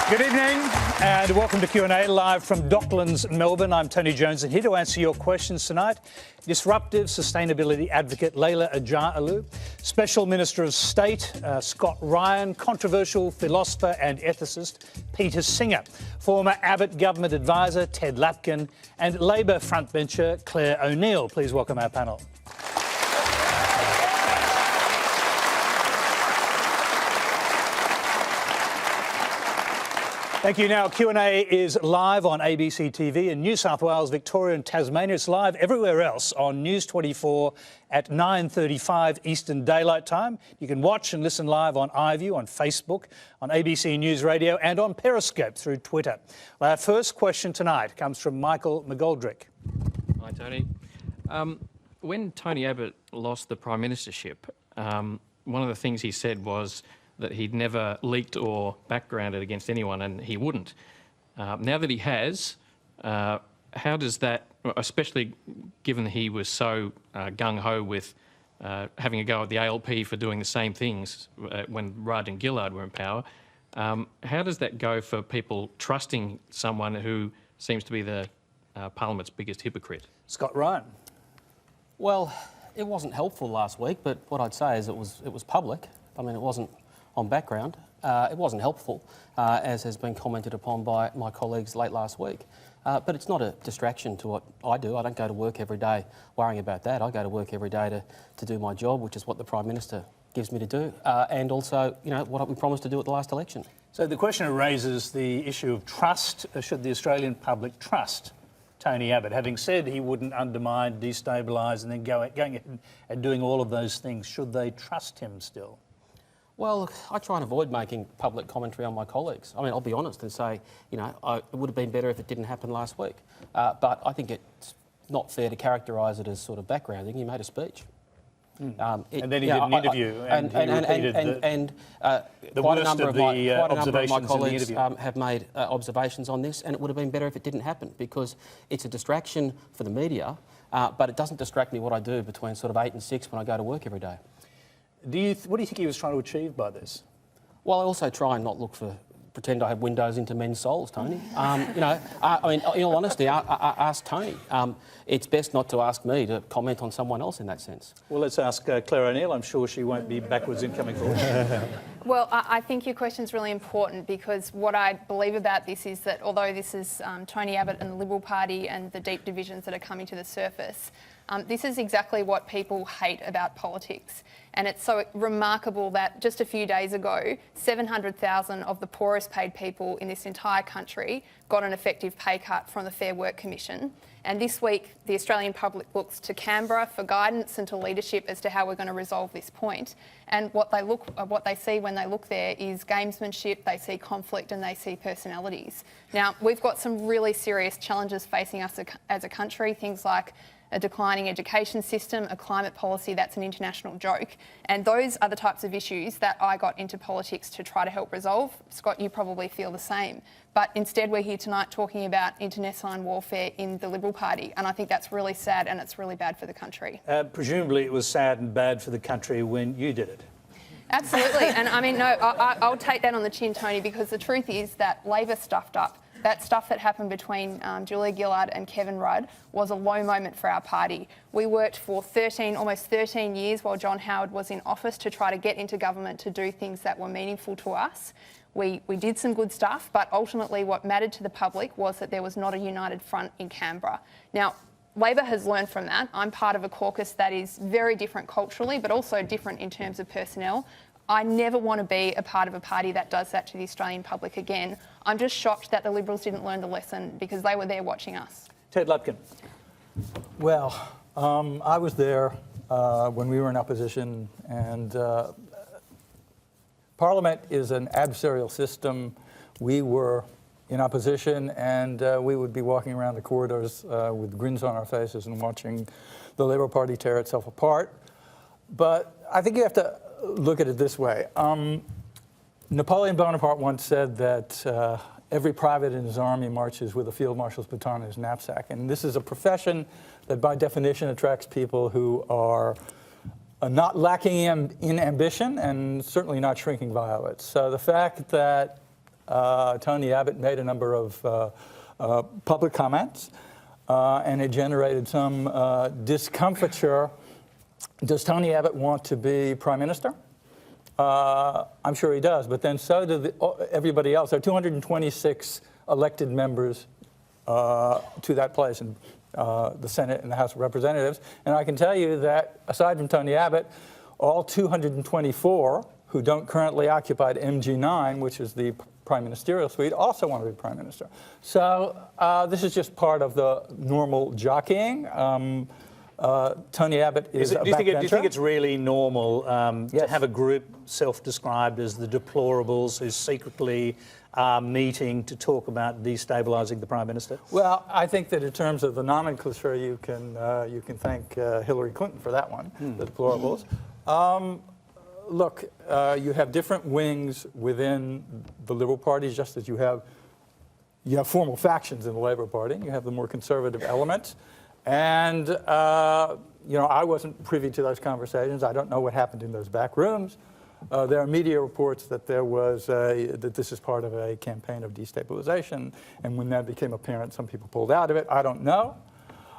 Good evening and welcome to Q&A live from Docklands, Melbourne. I'm Tony Jones and here to answer your questions tonight, disruptive sustainability advocate Leyla Acaroglu, Special Minister of State Scott Ryan, controversial philosopher and ethicist Peter Singer, former Abbott government advisor Ted Lapkin and Labor frontbencher Clare O'Neill. Please welcome our panel. Thank you. Now, Q&A is live on ABC TV in New South Wales, Victoria and Tasmania. It's live everywhere else on News 24 at 9:35 Eastern Daylight Time. You can watch and listen live on iView, on Facebook, on ABC News Radio and on Periscope through Twitter. Well, our first question tonight comes from Michael McGoldrick. Hi, Tony. When Tony Abbott lost the Prime Ministership, one of the things he said was that he'd never leaked or backgrounded against anyone, and he wouldn't. Now that he has, how does that, especially given that he was so gung-ho with having a go at the ALP for doing the same things when Rudd and Gillard were in power, how does that go for people trusting someone who seems to be the Parliament's biggest hypocrite? Scott Ryan. Well, it wasn't helpful last week, but what I'd say is it was public. I mean, it wasn't on background. It wasn't helpful, as has been commented upon by my colleagues late last week. But it's not a distraction to what I do. I don't go to work every day worrying about that. I go to work every day to do my job, which is what the Prime Minister gives me to do, and also, you know, what we promised to do at the last election. So the question raises the issue of trust. Should the Australian public trust Tony Abbott, having said he wouldn't undermine, destabilise and then going ahead and doing all of those things? Should they trust him still? Well, look, I try and avoid making public commentary on my colleagues. I mean, I'll be honest and say, you know, it would have been better if it didn't happen last week. But I think it's not fair to characterise it as sort of backgrounding. He made a speech. And then he did an interview and quite a number of my colleagues have made observations on this, and it would have been better if it didn't happen because it's a distraction for the media, but it doesn't distract me what I do between sort of 8 and 6 when I go to work every day. What do you think he was trying to achieve by this? Well, I also try and not pretend I have windows into men's souls, Tony. You know, I mean, in all honesty, ask Tony. It's best not to ask me to comment on someone else in that sense. Well, let's ask Clare O'Neill. I'm sure she won't be backwards in coming forward. Well, I think your question is really important because what I believe about this is that although this is Tony Abbott and the Liberal Party and the deep divisions that are coming to the surface, this is exactly what people hate about politics. And it's so remarkable that just a few days ago, 700,000 of the poorest paid people in this entire country got an effective pay cut from the Fair Work Commission. And this week, the Australian public looks to Canberra for guidance and to leadership as to how we're going to resolve this point. And what they see when they look there is gamesmanship, they see conflict and they see personalities. Now, we've got some really serious challenges facing us as a country, things like a declining education system, a climate policy that's an international joke. And those are the types of issues that I got into politics to try to help resolve. Scott, you probably feel the same. But instead we're here tonight talking about internecine warfare in the Liberal Party. And I think that's really sad and it's really bad for the country. Presumably it was sad and bad for the country when you did it. Absolutely. And I mean, no, I'll take that on the chin, Tony, because the truth is that Labor stuffed up. That stuff that happened between Julia Gillard and Kevin Rudd was a low moment for our party. We worked for almost 13 years while John Howard was in office to try to get into government to do things that were meaningful to us. We did some good stuff, but ultimately what mattered to the public was that there was not a united front in Canberra. Now, Labor has learned from that. I'm part of a caucus that is very different culturally, but also different in terms of personnel. I never want to be a part of a party that does that to the Australian public again. I'm just shocked that the Liberals didn't learn the lesson because they were there watching us. Ted Lapkin. Well, I was there when we were in opposition, and Parliament is an adversarial system. We were in opposition, and we would be walking around the corridors with grins on our faces and watching the Labour Party tear itself apart. But I think you have to look at it this way. Napoleon Bonaparte once said that every private in his army marches with a field marshal's baton in his knapsack. And this is a profession that by definition attracts people who are not lacking in ambition and certainly not shrinking violets. So the fact that Tony Abbott made a number of public comments, and it generated some discomfiture. Does Tony Abbott want to be Prime Minister? I'm sure he does, but then so do everybody else. There are 226 elected members to that place in the Senate and the House of Representatives. And I can tell you that aside from Tony Abbott, all 224 who don't currently occupy MG9, which is the prime ministerial suite, also want to be prime minister. So this is just part of the normal jockeying. Tony Abbott is a backbencher. Do you think it's really normal to have a group self-described as the deplorables who secretly are meeting to talk about destabilising the Prime Minister? Well, I think that in terms of the nomenclature, you can thank Hillary Clinton for that one, the deplorables. Look, you have different wings within the Liberal Party, just as you have formal factions in the Labour Party. You have the more conservative elements. And, I wasn't privy to those conversations. I don't know what happened in those back rooms. There are media reports that that this is part of a campaign of destabilization. And when that became apparent, some people pulled out of it. I don't know.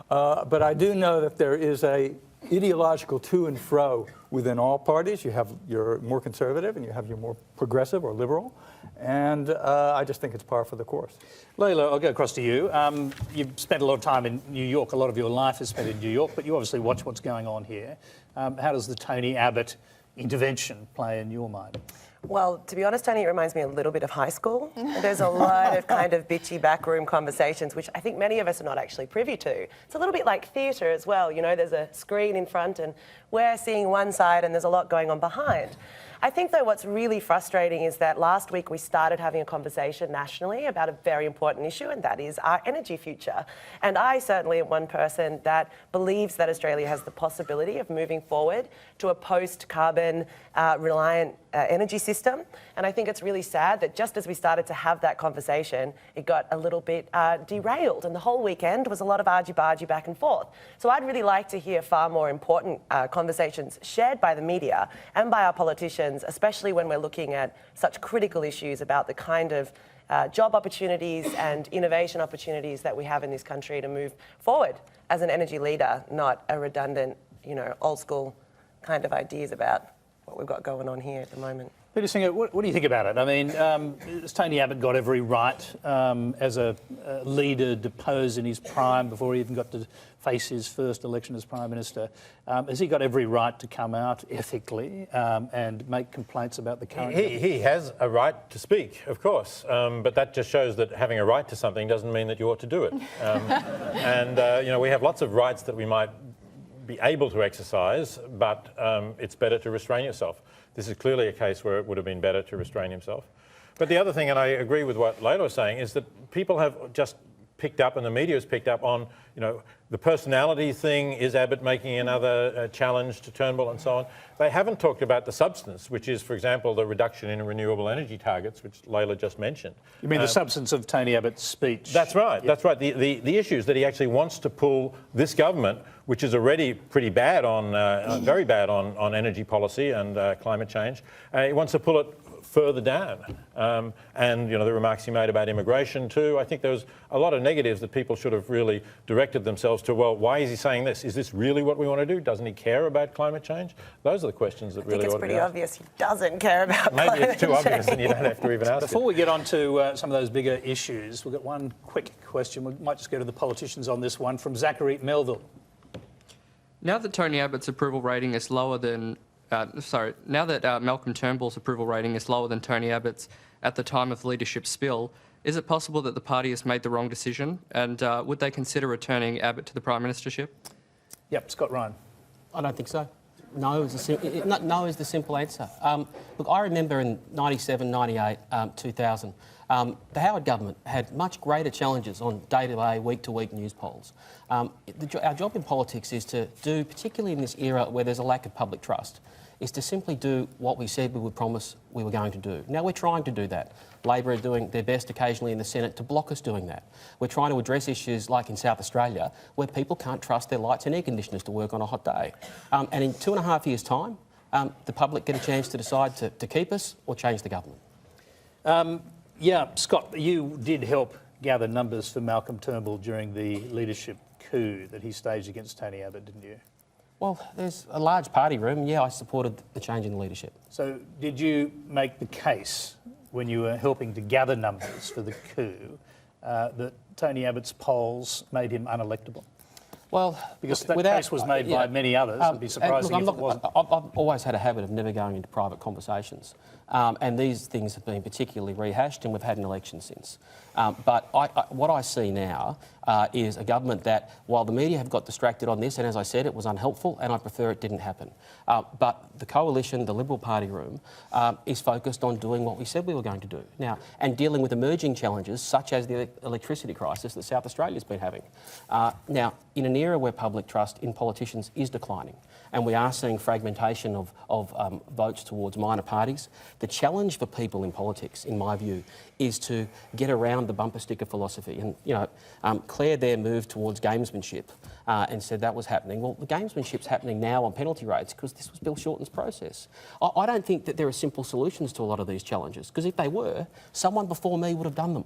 But I do know that there is a ideological to and fro within all parties. You have your more conservative and you have your more progressive or liberal. And I just think it's par for the course. Leyla, I'll go across to you. You've spent a lot of time in New York. A lot of your life is spent in New York, but you obviously watch what's going on here. How does the Tony Abbott intervention play in your mind? Well, to be honest, Tony, it reminds me a little bit of high school. There's a lot of kind of bitchy backroom conversations, which I think many of us are not actually privy to. It's a little bit like theatre as well. There's a screen in front and we're seeing one side and there's a lot going on behind. I think, though, what's really frustrating is that last week we started having a conversation nationally about a very important issue, and that is our energy future. And I certainly am one person that believes that Australia has the possibility of moving forward to a post-carbon reliant energy system. And I think it's really sad that just as we started to have that conversation, it got a little bit derailed. And the whole weekend was a lot of argy-bargy back and forth. So I'd really like to hear far more important conversations shared by the media and by our politicians, especially when we're looking at such critical issues about the kind of job opportunities and innovation opportunities that we have in this country to move forward as an energy leader, not a redundant, old school kind of ideas about what we've got going on here at the moment. Peter Singer, what do you think about it? I mean, has Tony Abbott got every right as a leader deposed in his prime before he even got to face his first election as Prime Minister? Has he got every right to come out ethically and make complaints about the current... He has a right to speak, of course, but that just shows that having a right to something doesn't mean that you ought to do it. We have lots of rights that we might be able to exercise, but it's better to restrain yourself. This is clearly a case where it would have been better to restrain himself. But the other thing, and I agree with what Leyla was saying, is that people have just picked up, and the media has picked up on, the personality thing. Is Abbott making another challenge to Turnbull and so on? They haven't talked about the substance, which is, for example, the reduction in renewable energy targets, which Leyla just mentioned. You mean the substance of Tony Abbott's speech? That's right. Yep. That's right. The issues that he actually wants to pull this government, which is already pretty bad on, very bad on energy policy and climate change, he wants to pull it further down. And the remarks he made about immigration too, I think there was a lot of negatives that people should have really directed themselves to. Well, why is he saying this? Is this really what we want to do? Doesn't he care about climate change? Those are the questions that really ought to be asked. I think it's pretty obvious he doesn't care about climate change. Maybe it's too obvious and you don't have to even ask Before we get on to some of those bigger issues, we've got one quick question. We might just go to the politicians on this one from Zachary Melville. Now that Tony Abbott's approval rating is lower than now that Malcolm Turnbull's approval rating is lower than Tony Abbott's at the time of the leadership spill, is it possible that the party has made the wrong decision? And would they consider returning Abbott to the Prime Ministership? Yep, Scott Ryan. I don't think so. No is the simple answer. Look, I remember in 97, 98, 2000, the Howard government had much greater challenges on day-to-day, week-to-week news polls. Our job in politics is to do, particularly in this era where there's a lack of public trust, is to simply do what we said we would promise we were going to do. Now, we're trying to do that. Labor are doing their best occasionally in the Senate to block us doing that. We're trying to address issues like in South Australia, where people can't trust their lights and air conditioners to work on a hot day. And in 2.5 years' time, the public get a chance to decide to keep us or change the government. Yeah, Scott, you did help gather numbers for Malcolm Turnbull during the leadership coup that he staged against Tony Abbott, didn't you? Well, there's a large party room. Yeah, I supported the change in leadership. So did you make the case when you were helping to gather numbers for the coup that Tony Abbott's polls made him unelectable? Well, because that case was made by many others. It'd be surprising if it wasn't. I've always had a habit of never going into private conversations. And these things have been particularly rehashed, and we've had an election since. But what I see now is a government that, while the media have got distracted on this, and as I said, it was unhelpful, and I prefer it didn't happen. But the coalition, the Liberal Party room, is focused on doing what we said we were going to do now, and dealing with emerging challenges such as the electricity crisis that South Australia's been having. Now, in an era where public trust in politicians is declining, and we are seeing fragmentation of votes towards minor parties, the challenge for people in politics, in my view, is to get around the bumper sticker philosophy. And, you know, Clare there moved towards gamesmanship and said that was happening. Well, the gamesmanship's happening now on penalty rates because this was Bill Shorten's process. I don't think that there are simple solutions to a lot of these challenges, because if they were, someone before me would have done them.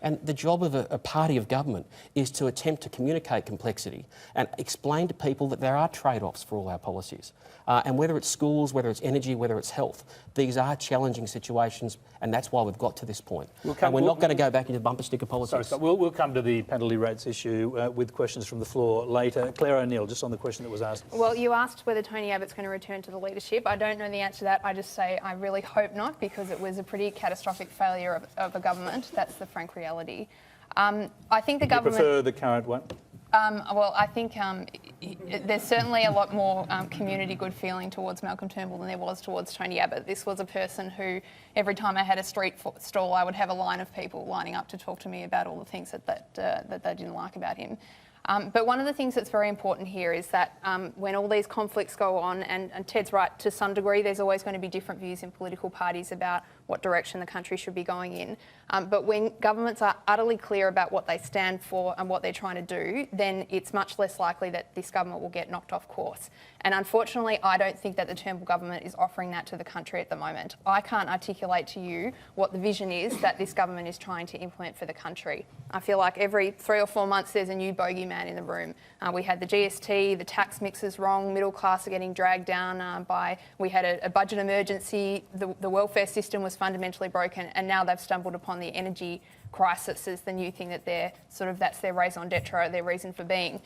And the job of a party of government is to attempt to communicate complexity and explain to people that there are trade-offs for all our policies. And whether it's schools, whether it's energy, whether it's health, these are challenging situations, and that's why we've got to this point. And we're not going to go back into bumper sticker politics. Sorry, we'll come to the penalty rates issue with questions from the floor later. Clare O'Neill, just on the question that was asked. Well, you asked whether Tony Abbott's going to return to the leadership. I don't know the answer to that. I just say I really hope not, because it was a pretty catastrophic failure of a government. That's the frank reality. I think the government... You prefer the current one? Well, I think there's certainly a lot more community good feeling towards Malcolm Turnbull than there was towards Tony Abbott. This was a person who, every time I had a street stall, I would have a line of people lining up to talk to me about all the things that they didn't like about him. But one of the things that's very important here is that when all these conflicts go on, and Ted's right, to some degree, there's always going to be different views in political parties about what direction the country should be going in. But when governments are utterly clear about what they stand for and what they're trying to do, then it's much less likely that this government will get knocked off course. And unfortunately, I don't think that the Turnbull government is offering that to the country at the moment. I can't articulate to you what the vision is that this government is trying to implement for the country. I feel like every 3 or 4 months there's a new bogeyman in the room. We had the GST, the tax mix is wrong, middle class are getting dragged down we had a budget emergency, the welfare system was fundamentally broken, and now they've stumbled upon the energy crisis as the new thing that that's their raison d'etre, their reason for being.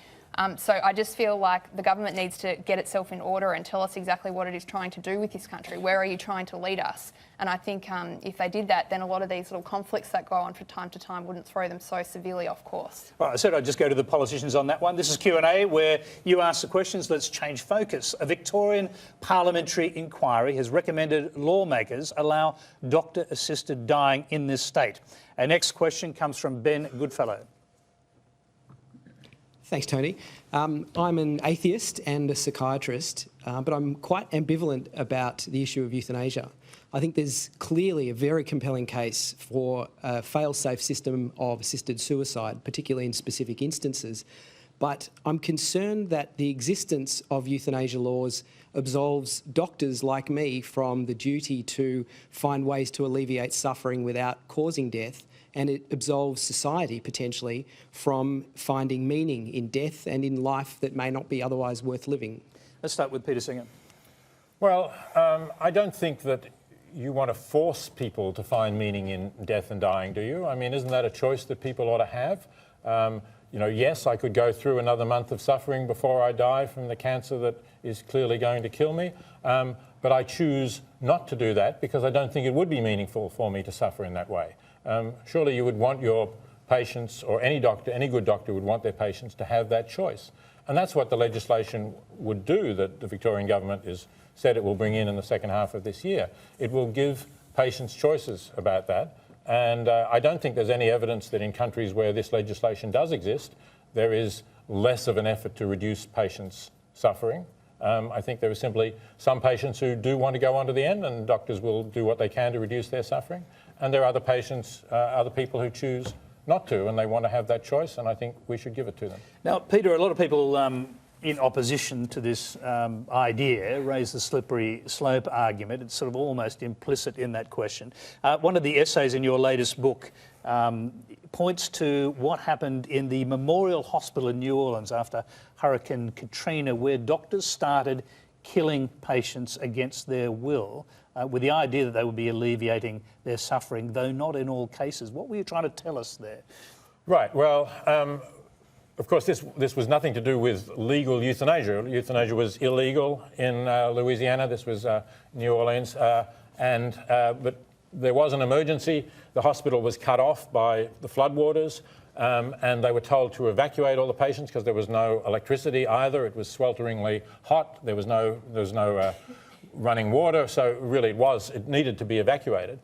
So I just feel like the government needs to get itself in order and tell us exactly what it is trying to do with this country. Where are you trying to lead us? And I think if they did that, then a lot of these little conflicts that go on from time to time wouldn't throw them so severely off course. All right, I said I'd just go to the politicians on that one. This is Q&A, where you ask the questions. Let's change focus. A Victorian parliamentary inquiry has recommended lawmakers allow doctor-assisted dying in this state. Our next question comes from Ben Goodfellow. Thanks, Tony. I'm an atheist and a psychiatrist, but I'm quite ambivalent about the issue of euthanasia. I think there's clearly a very compelling case for a fail-safe system of assisted suicide, particularly in specific instances. But I'm concerned that the existence of euthanasia laws absolves doctors like me from the duty to find ways to alleviate suffering without causing death, and it absolves society potentially from finding meaning in death and in life that may not be otherwise worth living. Let's start with Peter Singer. Well, I don't think that you want to force people to find meaning in death and dying, do you? I mean, isn't that a choice that people ought to have? You know, yes, I could go through another month of suffering before I die from the cancer that is clearly going to kill me, but I choose not to do that because I don't think it would be meaningful for me to suffer in that way. Surely you would want your patients, or any doctor, any good doctor would want their patients to have that choice. And that's what the legislation would do that the Victorian government has said it will bring in the second half of this year. It will give patients choices about that. And I don't think there's any evidence that in countries where this legislation does exist, there is less of an effort to reduce patients' suffering. I think there are simply some patients who do want to go on to the end, and doctors will do what they can to reduce their suffering. And there are other patients, other people who choose not to, and they want to have that choice, and I think we should give it to them. Now, Peter, a lot of people in opposition to this idea, raise the slippery slope argument. It's sort of almost implicit in that question. One of the essays in your latest book points to what happened in the Memorial Hospital in New Orleans after Hurricane Katrina, where doctors started killing patients against their will with the idea that they would be alleviating their suffering, though not in all cases. What were you trying to tell us there? Right, well, of course, this was nothing to do with legal euthanasia. Euthanasia was illegal in Louisiana. This was New Orleans. But there was an emergency. The hospital was cut off by the floodwaters, and they were told to evacuate all the patients because there was no electricity either. It was swelteringly hot. There was no running water. So really, it needed to be evacuated.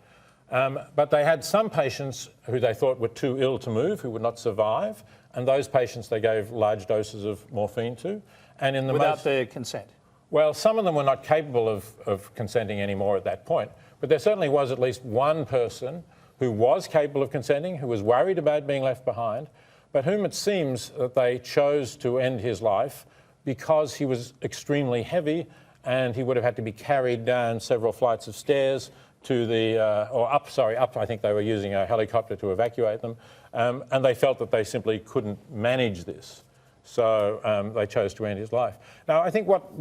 But they had some patients who they thought were too ill to move, who would not survive, and those patients they gave large doses of morphine to. And in the without their consent? Well, some of them were not capable of consenting anymore at that point, but there certainly was at least one person who was capable of consenting, who was worried about being left behind, but whom it seems that they chose to end his life because he was extremely heavy and he would have had to be carried down several flights of stairs to the, up, I think they were using a helicopter to evacuate them, and they felt that they simply couldn't manage this. So they chose to end his life. Now, I think what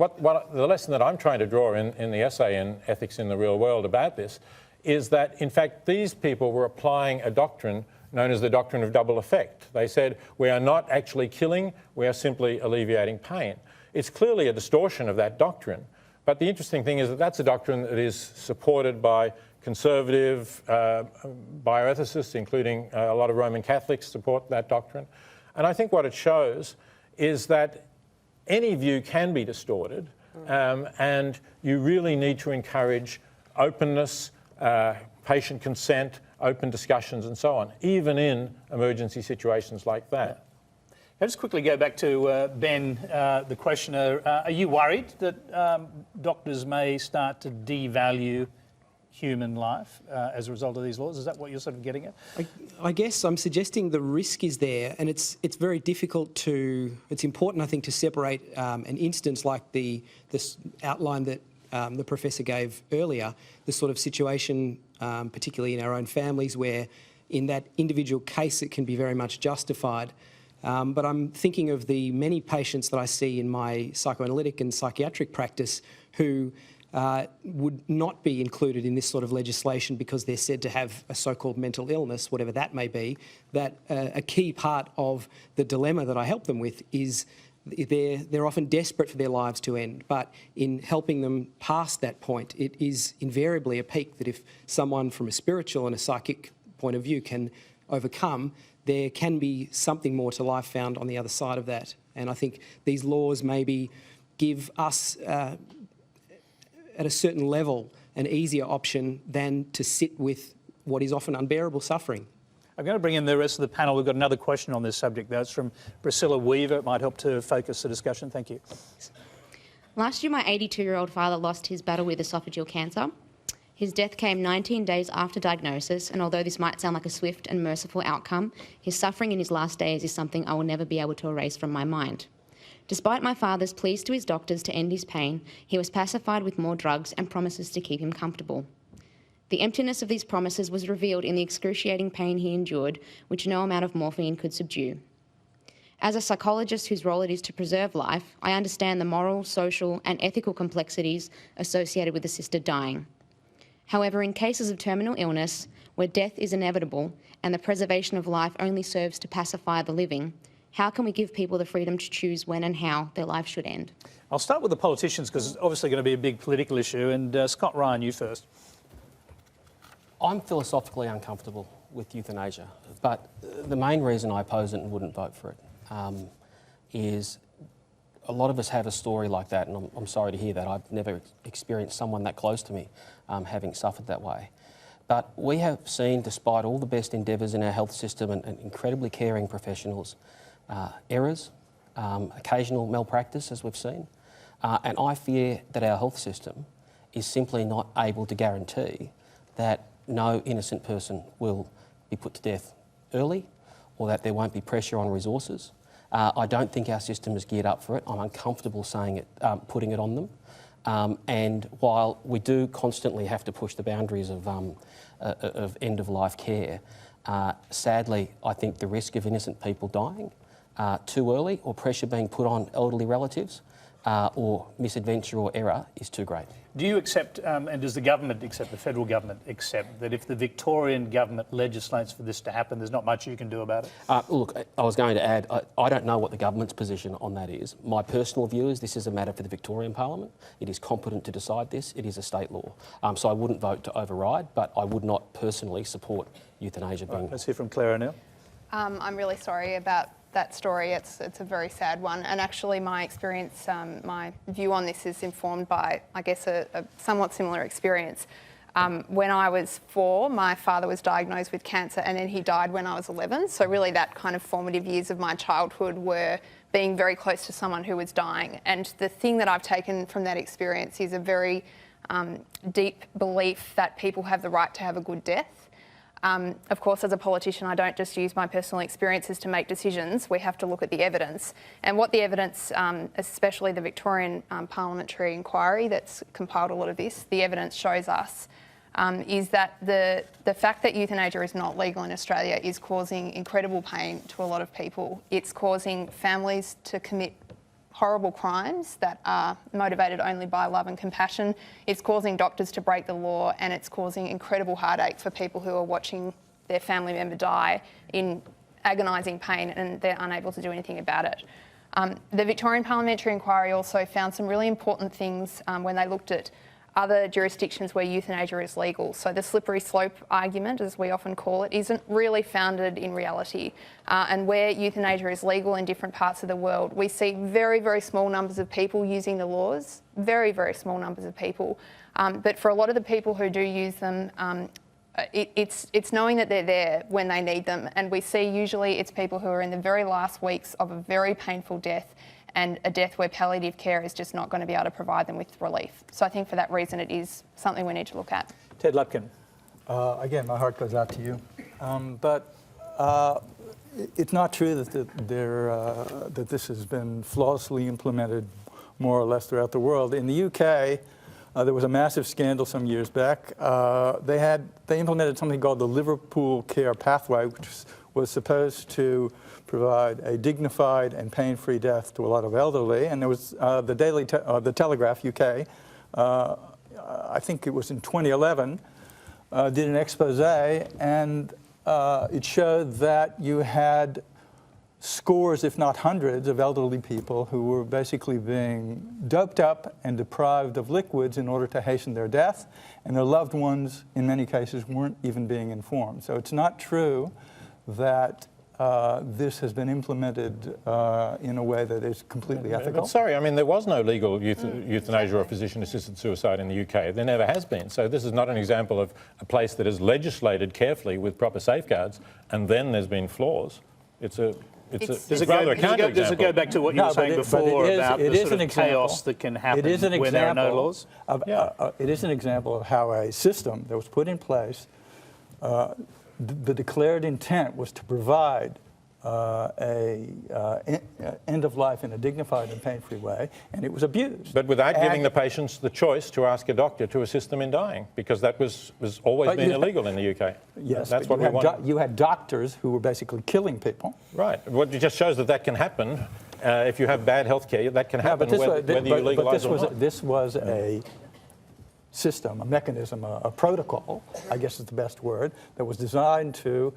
the lesson that I'm trying to draw in the essay in Ethics in the Real World about this is that, in fact, these people were applying a doctrine known as the doctrine of double effect. They said, we are not actually killing, we are simply alleviating pain. It's clearly a distortion of that doctrine. But the interesting thing is that that's a doctrine that is supported by conservative bioethicists, including a lot of Roman Catholics support that doctrine. And I think what it shows is that any view can be distorted, and you really need to encourage openness, patient consent, open discussions and so on, even in emergency situations like that. I'll just quickly go back to Ben, the questioner. Are you worried that doctors may start to devalue human life as a result of these laws? Is that what you're sort of getting at? I guess I'm suggesting the risk is there, and it's very difficult to. It's important, I think, to separate an instance like this outline that the professor gave earlier, the sort of situation, particularly in our own families, where in that individual case it can be very much justified. But I'm thinking of the many patients that I see in my psychoanalytic and psychiatric practice who would not be included in this sort of legislation because they're said to have a so-called mental illness, whatever that may be. That a key part of the dilemma that I help them with is they're often desperate for their lives to end, but in helping them past that point, it is invariably a peak that if someone from a spiritual and a psychic point of view can overcome, there can be something more to life found on the other side of that. And I think these laws maybe give us, at a certain level, an easier option than to sit with what is often unbearable suffering. I'm going to bring in the rest of the panel. We've got another question on this subject, though. It's from Priscilla Weaver. It might help to focus the discussion. Thank you. Last year, my 82-year-old father lost his battle with esophageal cancer. His death came 19 days after diagnosis, and although this might sound like a swift and merciful outcome, his suffering in his last days is something I will never be able to erase from my mind. Despite my father's pleas to his doctors to end his pain, he was pacified with more drugs and promises to keep him comfortable. The emptiness of these promises was revealed in the excruciating pain he endured, which no amount of morphine could subdue. As a psychologist whose role it is to preserve life, I understand the moral, social, and ethical complexities associated with assisted dying. However, in cases of terminal illness, where death is inevitable and the preservation of life only serves to pacify the living, how can we give people the freedom to choose when and how their life should end? I'll start with the politicians because it's obviously going to be a big political issue. And Scott Ryan, you first. I'm philosophically uncomfortable with euthanasia, but the main reason I oppose it and wouldn't vote for it is a lot of us have a story like that, and I'm sorry to hear that. I've never experienced someone that close to me having suffered that way. But we have seen, despite all the best endeavours in our health system and incredibly caring professionals, errors, occasional malpractice, as we've seen, and I fear that our health system is simply not able to guarantee that no innocent person will be put to death early, or that there won't be pressure on resources, I don't think our system is geared up for it. I'm uncomfortable saying it, putting it on them. And while we do constantly have to push the boundaries of end-of-life care, sadly, I think the risk of innocent people dying too early, or pressure being put on elderly relatives, or misadventure or error is too great. Do you accept, and does the government accept, the federal government accept, that if the Victorian government legislates for this to happen, there's not much you can do about it? Look, I was going to add, I don't know what the government's position on that is. My personal view is this is a matter for the Victorian Parliament. It is competent to decide this. It is a state law. So I wouldn't vote to override, but I would not personally support euthanasia being... Let's hear from Clare now. I'm really sorry about that story. It's a very sad one, and actually my experience, my view on this is informed by, I guess, a somewhat similar experience. When I was 4, my father was diagnosed with cancer, and then he died when I was 11. So really that kind of formative years of my childhood were being very close to someone who was dying. And the thing that I've taken from that experience is a very deep belief that people have the right to have a good death. Of course, as a politician, I don't just use my personal experiences to make decisions. We have to look at the evidence. And what the evidence, especially the Victorian parliamentary inquiry that's compiled a lot of this, the evidence shows us is that the fact that euthanasia is not legal in Australia is causing incredible pain to a lot of people. It's causing families to commit horrible crimes that are motivated only by love and compassion. It's causing doctors to break the law, and it's causing incredible heartache for people who are watching their family member die in agonising pain, and they're unable to do anything about it. The Victorian Parliamentary Inquiry also found some really important things when they looked at other jurisdictions where euthanasia is legal. So the slippery slope argument, as we often call it, isn't really founded in reality. And where euthanasia is legal in different parts of the world, we see very, very small numbers of people using the laws, very, very small numbers of people. But for a lot of the people who do use them, it's knowing that they're there when they need them. And we see usually it's people who are in the very last weeks of a very painful death, and a death where palliative care is just not going to be able to provide them with relief. So I think for that reason it is something we need to look at. Ted Lapkin. Again, my heart goes out to you. But it's not true that this has been flawlessly implemented more or less throughout the world. In the UK, there was a massive scandal some years back. They implemented something called the Liverpool Care Pathway, which was supposed to provide a dignified and pain-free death to a lot of elderly. And there was the Telegraph UK, I think it was in 2011, did an expose, and it showed that you had scores, if not hundreds, of elderly people who were basically being doped up and deprived of liquids in order to hasten their death, and their loved ones, in many cases, weren't even being informed. So it's not true that this has been implemented in a way that is completely ethical. But sorry, I mean, there was no legal euthanasia or physician-assisted suicide in the UK. There never has been. So this is not an example of a place that is legislated carefully with proper safeguards, and then there's been flaws. Does it go back to what you were saying before about the sort of chaos that can happen when there are no laws? It is an example of how a system that was put in place, the declared intent was to provide end of life in a dignified and pain-free way, and it was abused. But without giving the patients the choice to ask a doctor to assist them in dying, because that was always been illegal in the UK. Yes, that's what we want. You had doctors who were basically killing people. Right. What it just shows that can happen. If you have bad health care, that can happen whether you legalise or not. This was a system, a mechanism, a protocol, I guess is the best word, that was designed to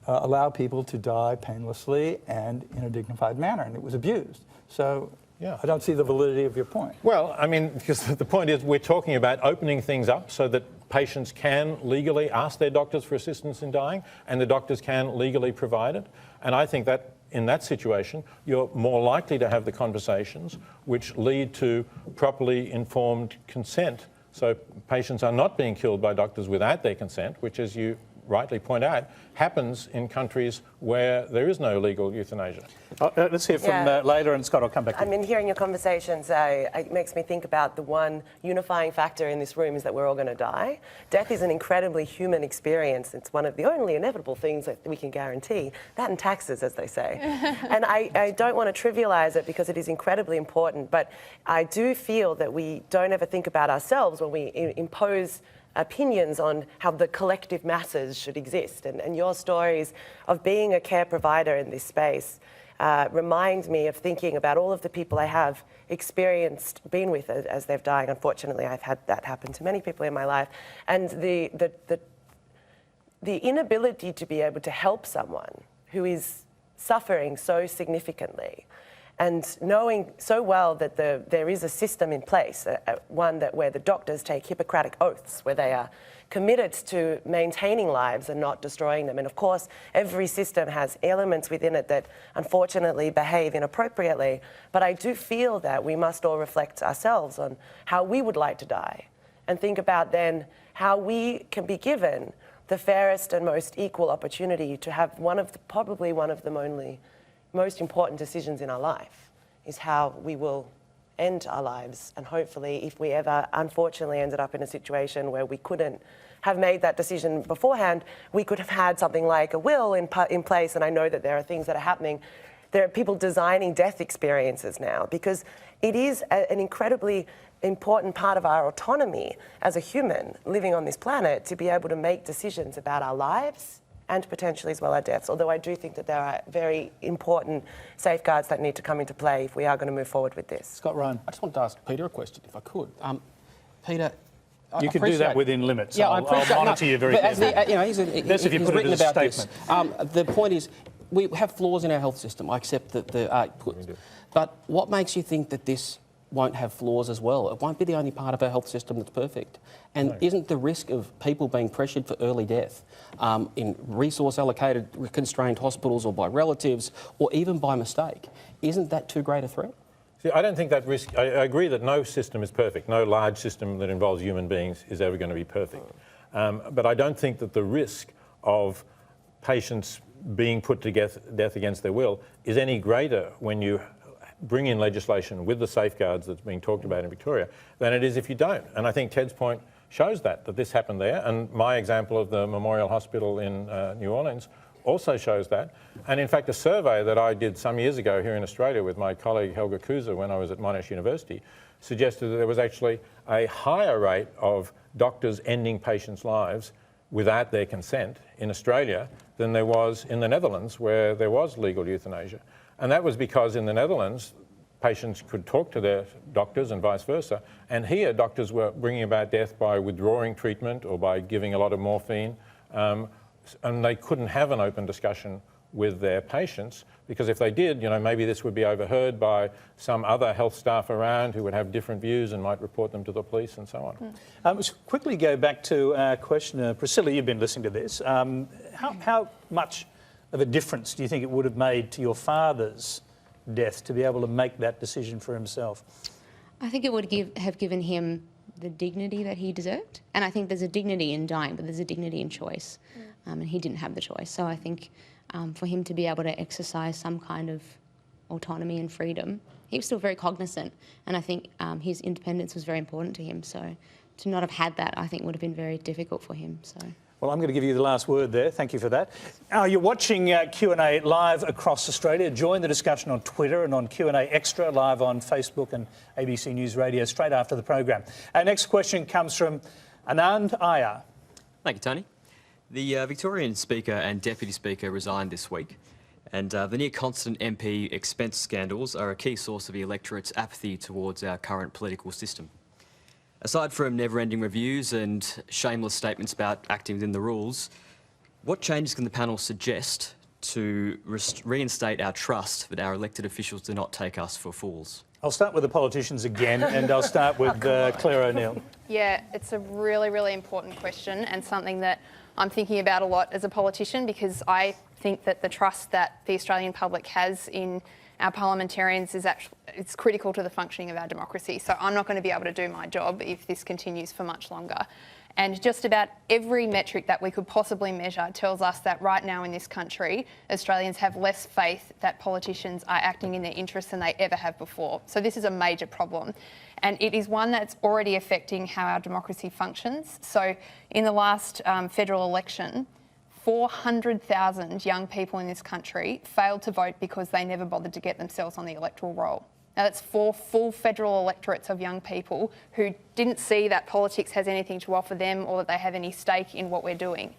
allow people to die painlessly and in a dignified manner, and it was abused. So I don't see the validity of your point. Well, I mean, because the point is we're talking about opening things up so that patients can legally ask their doctors for assistance in dying, and the doctors can legally provide it. And I think that in that situation, you're more likely to have the conversations which lead to properly informed consent. So patients are not being killed by doctors without their consent, which, as you rightly point out, happens in countries where there is no legal euthanasia. Let's hear from Leyla, and Scott, I'll come back to you. I mean, hearing your conversations, it makes me think about the one unifying factor in this room is that we're all going to die. Death is an incredibly human experience. It's one of the only inevitable things that we can guarantee. That and taxes, as they say. And I don't want to trivialise it because it is incredibly important, but I do feel that we don't ever think about ourselves when we impose opinions on how the collective masses should exist. And your stories of being a care provider in this space remind me of thinking about all of the people I have been with as they've died. Unfortunately, I've had that happen to many people in my life. And the inability to be able to help someone who is suffering so significantly, and knowing so well that there is a system in place, one where the doctors take Hippocratic oaths, where they are committed to maintaining lives and not destroying them. And of course, every system has elements within it that unfortunately behave inappropriately. But I do feel that we must all reflect ourselves on how we would like to die, and think about then how we can be given the fairest and most equal opportunity to have probably one of the most important decisions in our life, is how we will end our lives. And hopefully, if we ever unfortunately ended up in a situation where we couldn't have made that decision beforehand, we could have had something like a will in place. And I know that there are things that are happening. There are people designing death experiences now, because it is an incredibly important part of our autonomy as a human living on this planet to be able to make decisions about our lives and potentially as well our deaths. Although I do think that there are very important safeguards that need to come into play if we are going to move forward with this. Scott Ryan. I just wanted to ask Peter a question, if I could. Peter, you can do that within limits. Yeah, I'll monitor you very carefully. He's if you put written it as a about statement. The point is, we have flaws in our health system. I accept that there are. But what makes you think that this won't have flaws as well? It won't be the only part of our health system that's perfect. And isn't the risk of people being pressured for early death in resource-allocated, constrained hospitals, or by relatives, or even by mistake, isn't that too great a threat? See, I don't think that risk... I agree that no system is perfect. No large system that involves human beings is ever going to be perfect. But I don't think that the risk of patients being put to death against their will is any greater when you bring in legislation with the safeguards that's being talked about in Victoria than it is if you don't. And I think Ted's point shows that this happened there. And my example of the Memorial Hospital in New Orleans also shows that. And in fact, a survey that I did some years ago here in Australia with my colleague Helga Kuza when I was at Monash University suggested that there was actually a higher rate of doctors ending patients' lives without their consent in Australia than there was in the Netherlands, where there was legal euthanasia. And that was because in the Netherlands, patients could talk to their doctors and vice versa. And here, doctors were bringing about death by withdrawing treatment or by giving a lot of morphine. And they couldn't have an open discussion with their patients, because if they did, maybe this would be overheard by some other health staff around who would have different views and might report them to the police and so on. Let's quickly go back to our question. Priscilla, you've been listening to this. How much of a difference do you think it would have made to your father's death to be able to make that decision for himself? I think it would have given him the dignity that he deserved. And I think there's a dignity in dying, but there's a dignity in choice. And he didn't have the choice. So I think for him to be able to exercise some kind of autonomy and freedom, he was still very cognizant. And I think his independence was very important to him. So to not have had that, I think would have been very difficult for him. So. Well, I'm going to give you the last word there. Thank you for that. You're watching Q&A live across Australia. Join the discussion on Twitter and on Q&A Extra, live on Facebook and ABC News Radio straight after the program. Our next question comes from Anand Iyer. Thank you, Tony. The Victorian Speaker and Deputy Speaker resigned this week, and the near-constant MP expense scandals are a key source of the electorate's apathy towards our current political system. Aside from never-ending reviews and shameless statements about acting within the rules, what changes can the panel suggest to reinstate our trust that our elected officials do not take us for fools? I'll start with the politicians again, and I'll start with Clare O'Neill. Yeah, it's a really, really important question, and something that I'm thinking about a lot as a politician, because I think that the trust that the Australian public has in our parliamentarians it's critical to the functioning of our democracy. So I'm not going to be able to do my job if this continues for much longer. And just about every metric that we could possibly measure tells us that right now in this country, Australians have less faith that politicians are acting in their interests than they ever have before. So this is a major problem. And it is one that's already affecting how our democracy functions. So in the last federal election, 400,000 young people in this country failed to vote because they never bothered to get themselves on the electoral roll. Now, that's 4 full federal electorates of young people who didn't see that politics has anything to offer them or that they have any stake in what we're doing.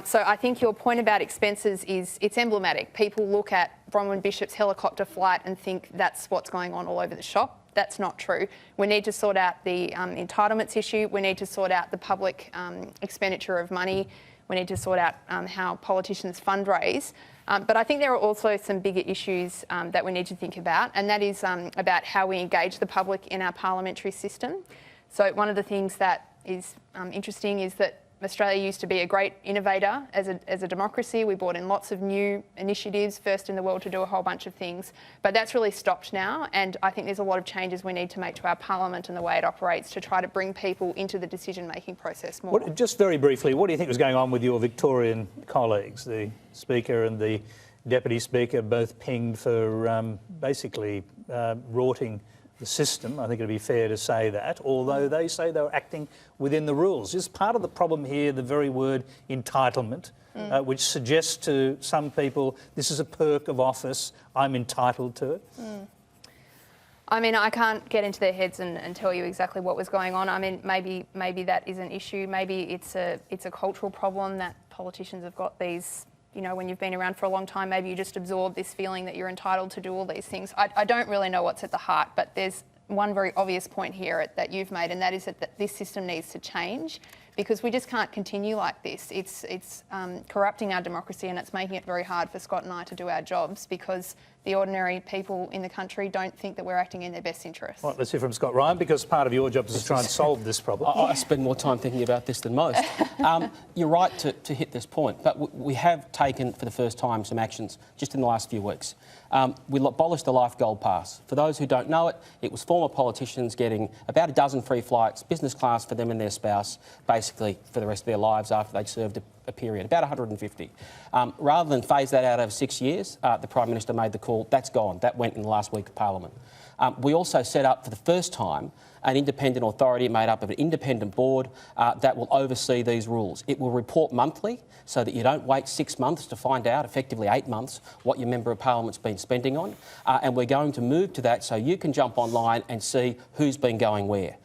So I think your point about expenses it's emblematic. People look at Bronwyn Bishop's helicopter flight and think that's what's going on all over the shop. That's not true. We need to sort out the entitlements issue. We need to sort out the public expenditure of money. We need to sort out how politicians fundraise. But I think there are also some bigger issues that we need to think about, and that is about how we engage the public in our parliamentary system. So one of the things that is interesting is that Australia used to be a great innovator as a democracy. We brought in lots of new initiatives, first in the world to do a whole bunch of things. But that's really stopped now, and I think there's a lot of changes we need to make to our parliament and the way it operates to try to bring people into the decision-making process more. Just very briefly, what do you think was going on with your Victorian colleagues? The Speaker and the Deputy Speaker both pinged for basically rorting the system. I think it'd be fair to say that, although they say they were acting within the rules. Is part of the problem here the very word entitlement, which suggests to some people this is a perk of office, I'm entitled to it? I mean, I can't get into their heads and tell you exactly what was going on. I mean, maybe that is an issue. Maybe it's a cultural problem that politicians have got these. You know, when you've been around for a long time, maybe you just absorb this feeling that you're entitled to do all these things. I don't really know what's at the heart, but there's one very obvious point here that you've made, and that is that this system needs to change, because we just can't continue like this. It's corrupting our democracy, and it's making it very hard for Scott and I to do our jobs because the ordinary people in the country don't think that we're acting in their best interests. Right, let's hear from Scott Ryan, because part of your job is to try and solve this problem. I spend more time thinking about this than most. You're right to hit this point, but we have taken for the first time some actions just in the last few weeks. We abolished the Life Gold Pass. For those who don't know it, it was former politicians getting about a dozen free flights, business class for them and their spouse, basically for the rest of their lives after they'd served a period, about 150. Rather than phase that out over 6 years, the Prime Minister made the call, that's gone. That went in the last week of Parliament. We also set up for the first time an independent authority made up of an independent board that will oversee these rules. It will report monthly so that you don't wait 6 months to find out, effectively 8 months, what your Member of Parliament's been spending on. And we're going to move to that so you can jump online and see who's been going where.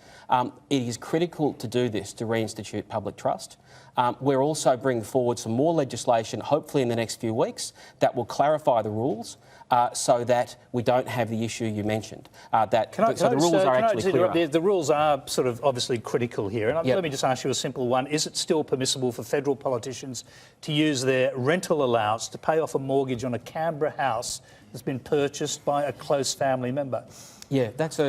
It is critical to do this to reinstitute public trust. We're also bringing forward some more legislation, hopefully in the next few weeks, that will clarify the rules so that we don't have the issue you mentioned. The rules are actually clearer. The rules are sort of obviously critical here. And let me just ask you a simple one. Is it still permissible for federal politicians to use their rental allowance to pay off a mortgage on a Canberra house that's been purchased by a close family member? Yeah, there's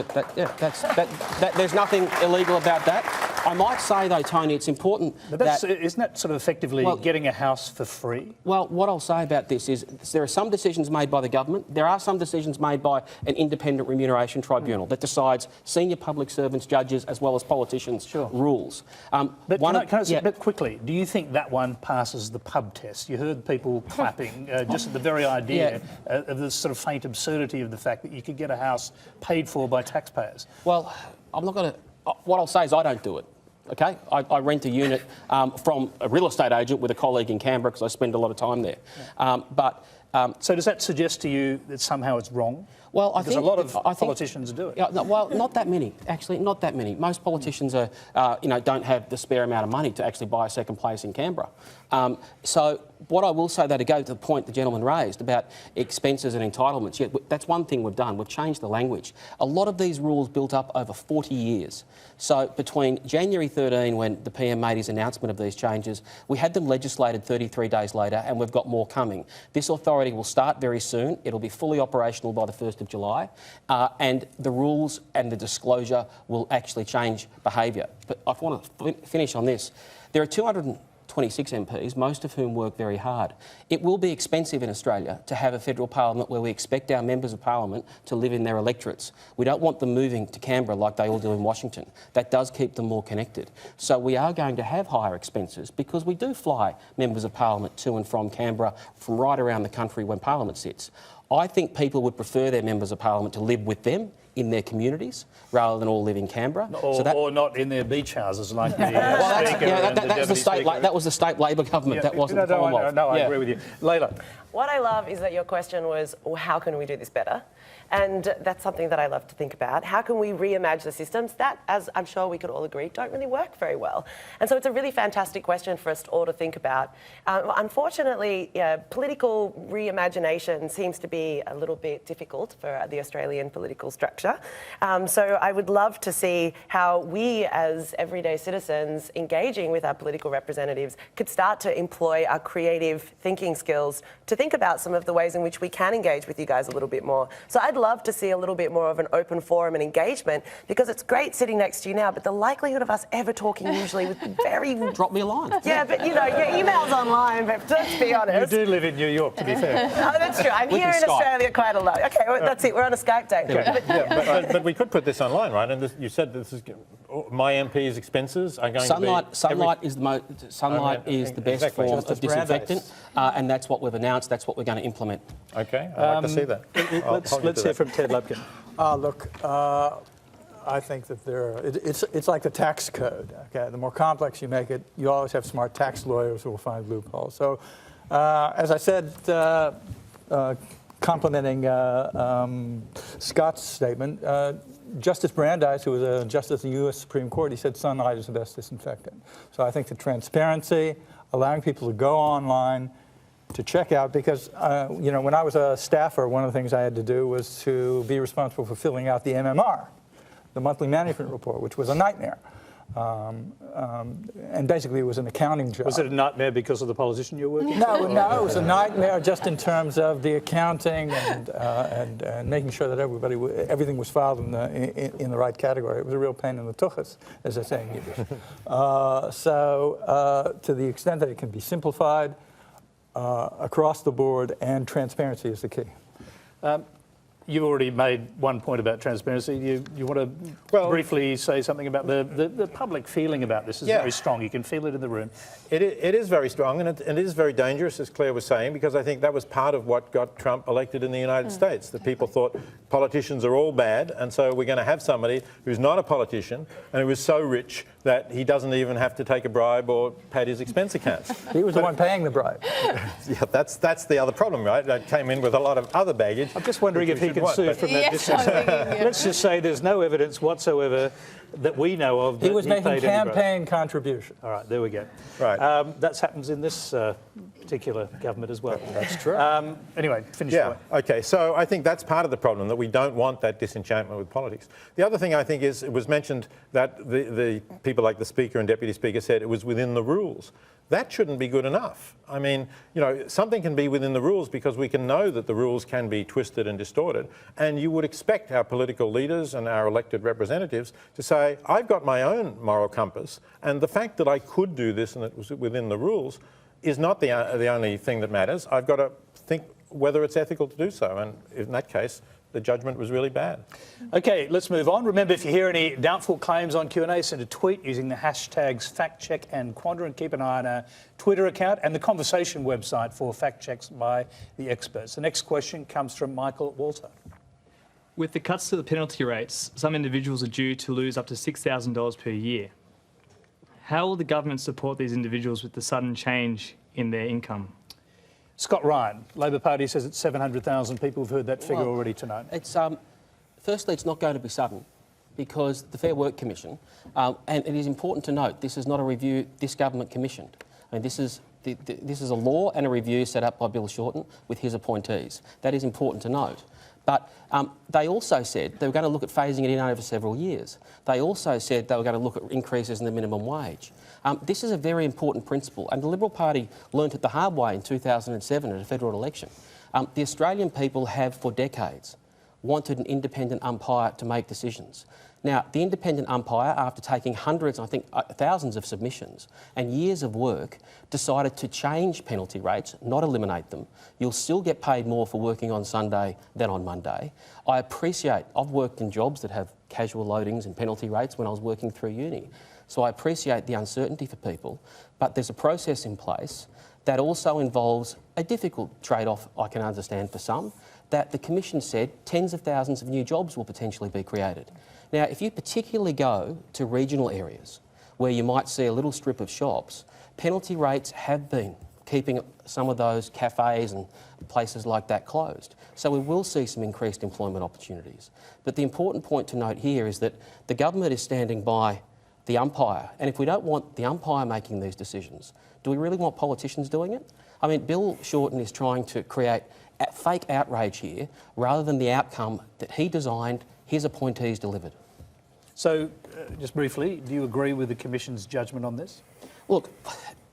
nothing illegal about that. I might say, though, Tony, it's important isn't that sort of effectively getting a house for free? Well, what I'll say about this is there are some decisions made by the government. There are some decisions made by an independent remuneration tribunal that decides senior public servants, judges, as well as politicians' rules. But quickly, do you think that one passes the pub test? You heard people clapping just at the very idea of the sort of faint absurdity of the fact that you could get a house paid for by taxpayers. Well, I'm not going to... What I'll say is I don't do it. Okay, I rent a unit from a real estate agent with a colleague in Canberra because I spend a lot of time there. So does that suggest to you that somehow it's wrong? Well, I think a lot of politicians do it. Well, not that many. Actually, not that many. Most politicians don't have the spare amount of money to actually buy a second place in Canberra. So what I will say, though, to go to the point the gentleman raised about expenses and entitlements, that's one thing we've done. We've changed the language. A lot of these rules built up over 40 years. So between January 13, when the PM made his announcement of these changes, we had them legislated 33 days later, and we've got more coming. This authority will start very soon. It'll be fully operational by the 1st of July, and the rules and the disclosure will actually change behaviour. But I want to finish on this. There are 220 26 MPs, most of whom work very hard. It will be expensive in Australia to have a federal parliament where we expect our members of parliament to live in their electorates. We don't want them moving to Canberra like they all do in Washington. That does keep them more connected. So we are going to have higher expenses because we do fly members of parliament to and from Canberra from right around the country when parliament sits. I think people would prefer their members of parliament to live with them in their communities rather than all live in Canberra. Or not in their beach houses like the that was the state Labor government. That wasn't the Commonwealth. No, I agree with you. Leyla. What I love is that your question was, well, how can we do this better? And that's something that I love to think about. How can we reimagine the systems that, as I'm sure we could all agree, don't really work very well? And so it's a really fantastic question for us all to think about. Unfortunately, political reimagination seems to be a little bit difficult for the Australian political structure. So I would love to see how we, as everyday citizens engaging with our political representatives, could start to employ our creative thinking skills to think about some of the ways in which we can engage with you guys a little bit more. So I'd love to see a little bit more of an open forum and engagement, because it's great sitting next to you now, but the likelihood of us ever talking usually would be very... Drop me a line. Yeah, but you know, your email's online, but let's be honest. You do live in New York, to be fair. Oh, that's true. I'm here in Australia quite a lot. Okay, well, that's it. We're on a Skype date. Okay. But we could put this online, right? And you said this is... My MP's expenses are going to be... Sunlight is the best form of disinfectant, and that's what we've announced. That's what we're going to implement. Okay, I'd like to see that. Let's hear from Ted Lapkin. Look, I think that it's like the tax code. Okay, the more complex you make it, you always have smart tax lawyers who will find loopholes. So, as I said, complimenting Scott's statement, Justice Brandeis, who was a justice in the U.S. Supreme Court, he said sunlight is the best disinfectant. So I think the transparency, allowing people to go online, to check out, because you know, when I was a staffer, one of the things I had to do was to be responsible for filling out the MMR, the monthly management report, which was a nightmare. And basically it was an accounting job. Was it a nightmare because of the politician you were working for? No, it was a nightmare just in terms of the accounting and making sure that everything was filed in the right category. It was a real pain in the tuchus, as they say in Yiddish. So to the extent that it can be simplified across the board, and transparency is the key. You already made one point about transparency. You want to briefly say something about the public feeling about this is very strong. You can feel it in the room. It is very strong, and it is very dangerous, as Claire was saying, because I think that was part of what got Trump elected in the United States. That people thought politicians are all bad, and so we're going to have somebody who's not a politician and who is so rich that he doesn't even have to take a bribe or pad his expense accounts. He was the one paying the bribe. Yeah, that's the other problem, right? That came in with a lot of other baggage. I'm just wondering if he can sue from that distance. Let's just say there's no evidence whatsoever that we know of that he was making campaign contribution. All right, there we go. Right. That happens in this particular government as well. That's true. Anyway, finish. Yeah, okay, so I think that's part of the problem, that we don't want that disenchantment with politics. The other thing I think is, it was mentioned that the people like the Speaker and Deputy Speaker said it was within the rules. That shouldn't be good enough. I mean, you know, something can be within the rules because we can know that the rules can be twisted and distorted. And you would expect our political leaders and our elected representatives to say, I've got my own moral compass, and the fact that I could do this and it was within the rules is not the only thing that matters. I've got to think whether it's ethical to do so. And in that case, the judgment was really bad. Okay, let's move on. Remember, if you hear any doubtful claims on Q&A, send a tweet using the hashtags FactCheck and Quandra, and keep an eye on our Twitter account and the Conversation website for fact checks by the experts. The next question comes from Michael Walter. With the cuts to the penalty rates, some individuals are due to lose up to $6,000 per year. How will the government support these individuals with the sudden change in their income? Scott Ryan, Labor Party says it's 700,000 people. We've heard that figure already tonight. It's firstly, it's not going to be sudden, because the Fair Work Commission, and it is important to note, this is not a review this government commissioned. I mean, this is a law and a review set up by Bill Shorten with his appointees. That is important to note. But they also said they were going to look at phasing it in over several years. They also said they were going to look at increases in the minimum wage. This is a very important principle, and the Liberal Party learnt it the hard way in 2007 at a federal election. The Australian people have, for decades, wanted an independent umpire to make decisions. Now, the independent umpire, after taking hundreds, I think thousands of submissions and years of work, decided to change penalty rates, not eliminate them. You'll still get paid more for working on Sunday than on Monday. I appreciate, I've worked in jobs that have casual loadings and penalty rates when I was working through uni. So I appreciate the uncertainty for people, but there's a process in place that also involves a difficult trade-off, I can understand for some, that the Commission said tens of thousands of new jobs will potentially be created. Now, if you particularly go to regional areas where you might see a little strip of shops, penalty rates have been keeping some of those cafes and places like that closed. So we will see some increased employment opportunities. But the important point to note here is that the government is standing by the umpire. And if we don't want the umpire making these decisions, do we really want politicians doing it? I mean, Bill Shorten is trying to create fake outrage here rather than the outcome that he designed, his appointees delivered. So, just briefly, do you agree with the Commission's judgment on this? Look,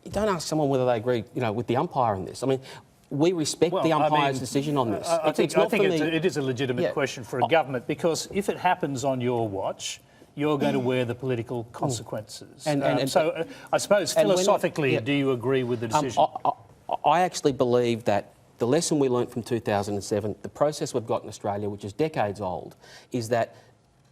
you don't ask someone whether they agree, with the umpire in this. I mean, we respect the umpire's decision on this. I think it is a legitimate question for a government, because if it happens on your watch, you're going to wear the political consequences. So I suppose philosophically, do you agree with the decision? I actually believe that the lesson we learnt from 2007, the process we've got in Australia, which is decades old, is that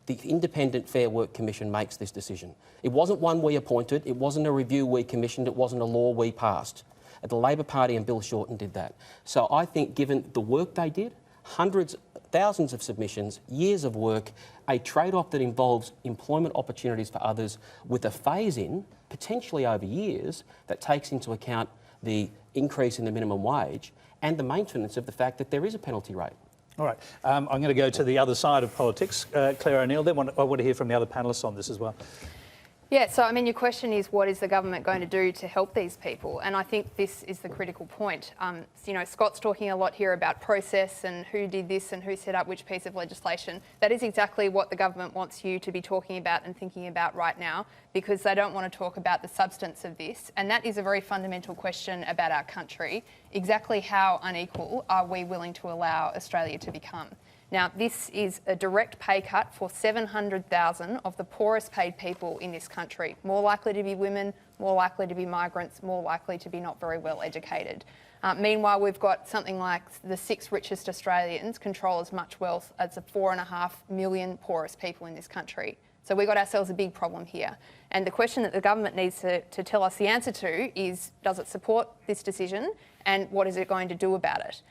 the Independent Fair Work Commission makes this decision. It wasn't one we appointed, it wasn't a review we commissioned, it wasn't a law we passed. The Labor Party and Bill Shorten did that. So I think given the work they did, thousands of submissions, years of work, a trade-off that involves employment opportunities for others with a phase-in, potentially over years, that takes into account the increase in the minimum wage and the maintenance of the fact that there is a penalty rate. All right. I'm going to go to the other side of politics. Clare O'Neill, then I want to hear from the other panellists on this as well. Yeah, so I mean, your question is, what is the government going to do to help these people? And I think this is the critical point. Scott's talking a lot here about process and who did this and who set up which piece of legislation. That is exactly what the government wants you to be talking about and thinking about right now, because they don't want to talk about the substance of this. And that is a very fundamental question about our country. Exactly how unequal are we willing to allow Australia to become? Now, this is a direct pay cut for 700,000 of the poorest paid people in this country. More likely to be women, more likely to be migrants, more likely to be not very well educated. Meanwhile, we've got something like the 6 richest Australians control as much wealth as the 4.5 million poorest people in this country. So we've got ourselves a big problem here. And the question that the government needs to tell us the answer to is, does it support this decision and what is it going to do about it?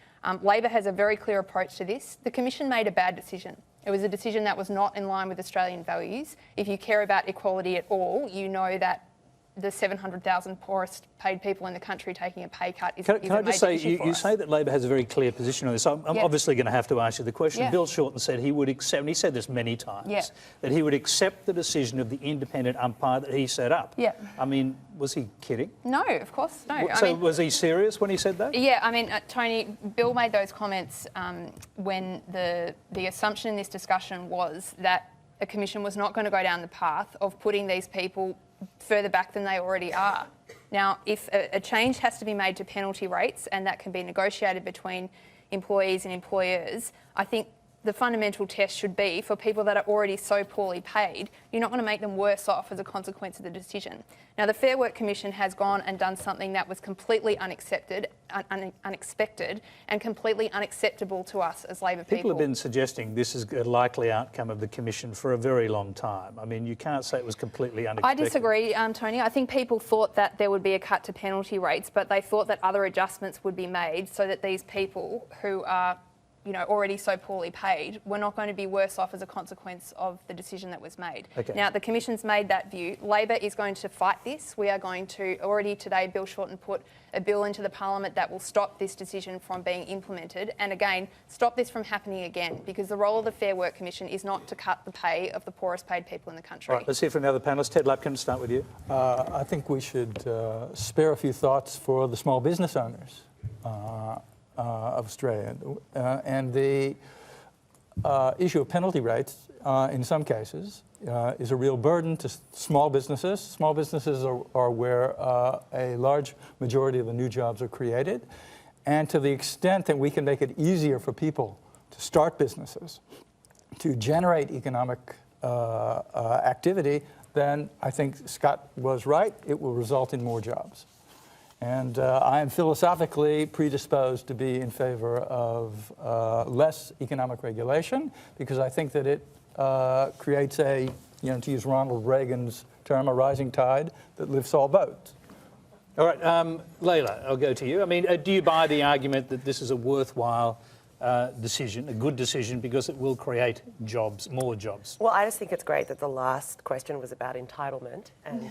Labor has a very clear approach to this. The Commission made a bad decision. It was a decision that was not in line with Australian values. If you care about equality at all, you know that the 700,000 poorest paid people in the country taking a pay cut is a major issue for us. Can I just say, you say that Labor has a very clear position on this. I'm obviously going to have to ask you the question. Yeah. Bill Shorten said he would accept, and he said this many times, that he would accept the decision of the independent umpire that he set up. Yeah. I mean, was he kidding? No, of course, no. So was he serious when he said that? Yeah, I mean, Tony, Bill made those comments when the assumption in this discussion was that a commission was not going to go down the path of putting these people further back than they already are. Now, if a change has to be made to penalty rates and that can be negotiated between employees and employers, I think the fundamental test should be for people that are already so poorly paid, you're not going to make them worse off as a consequence of the decision. Now, the Fair Work Commission has gone and done something that was completely unexpected and completely unacceptable to us as Labor people. People have been suggesting this is a likely outcome of the Commission for a very long time. I mean, you can't say it was completely unexpected. I disagree, Tony. I think people thought that there would be a cut to penalty rates, but they thought that other adjustments would be made so that these people who are already so poorly paid, we're not going to be worse off as a consequence of the decision that was made. Okay. Now, the Commission's made that view. Labor is going to fight this. We are going to, already today, Bill Shorten put a bill into the Parliament that will stop this decision from being implemented and, again, stop this from happening again, because the role of the Fair Work Commission is not to cut the pay of the poorest paid people in the country. All right, let's hear from the other panellists. Ted Lapkin, start with you. I think we should spare a few thoughts for the small business owners of Australia. And the issue of penalty rates, in some cases, is a real burden to small businesses. Small businesses are where a large majority of the new jobs are created. And to the extent that we can make it easier for people to start businesses, to generate economic activity, then I think Scott was right. It will result in more jobs. And I am philosophically predisposed to be in favor of less economic regulation, because I think that it creates a, to use Ronald Reagan's term, a rising tide that lifts all boats. All right, Leyla, I'll go to you. I mean, do you buy the argument that this is a worthwhile decision, a good decision, because it will create jobs, more jobs? Well, I just think it's great that the last question was about entitlement and,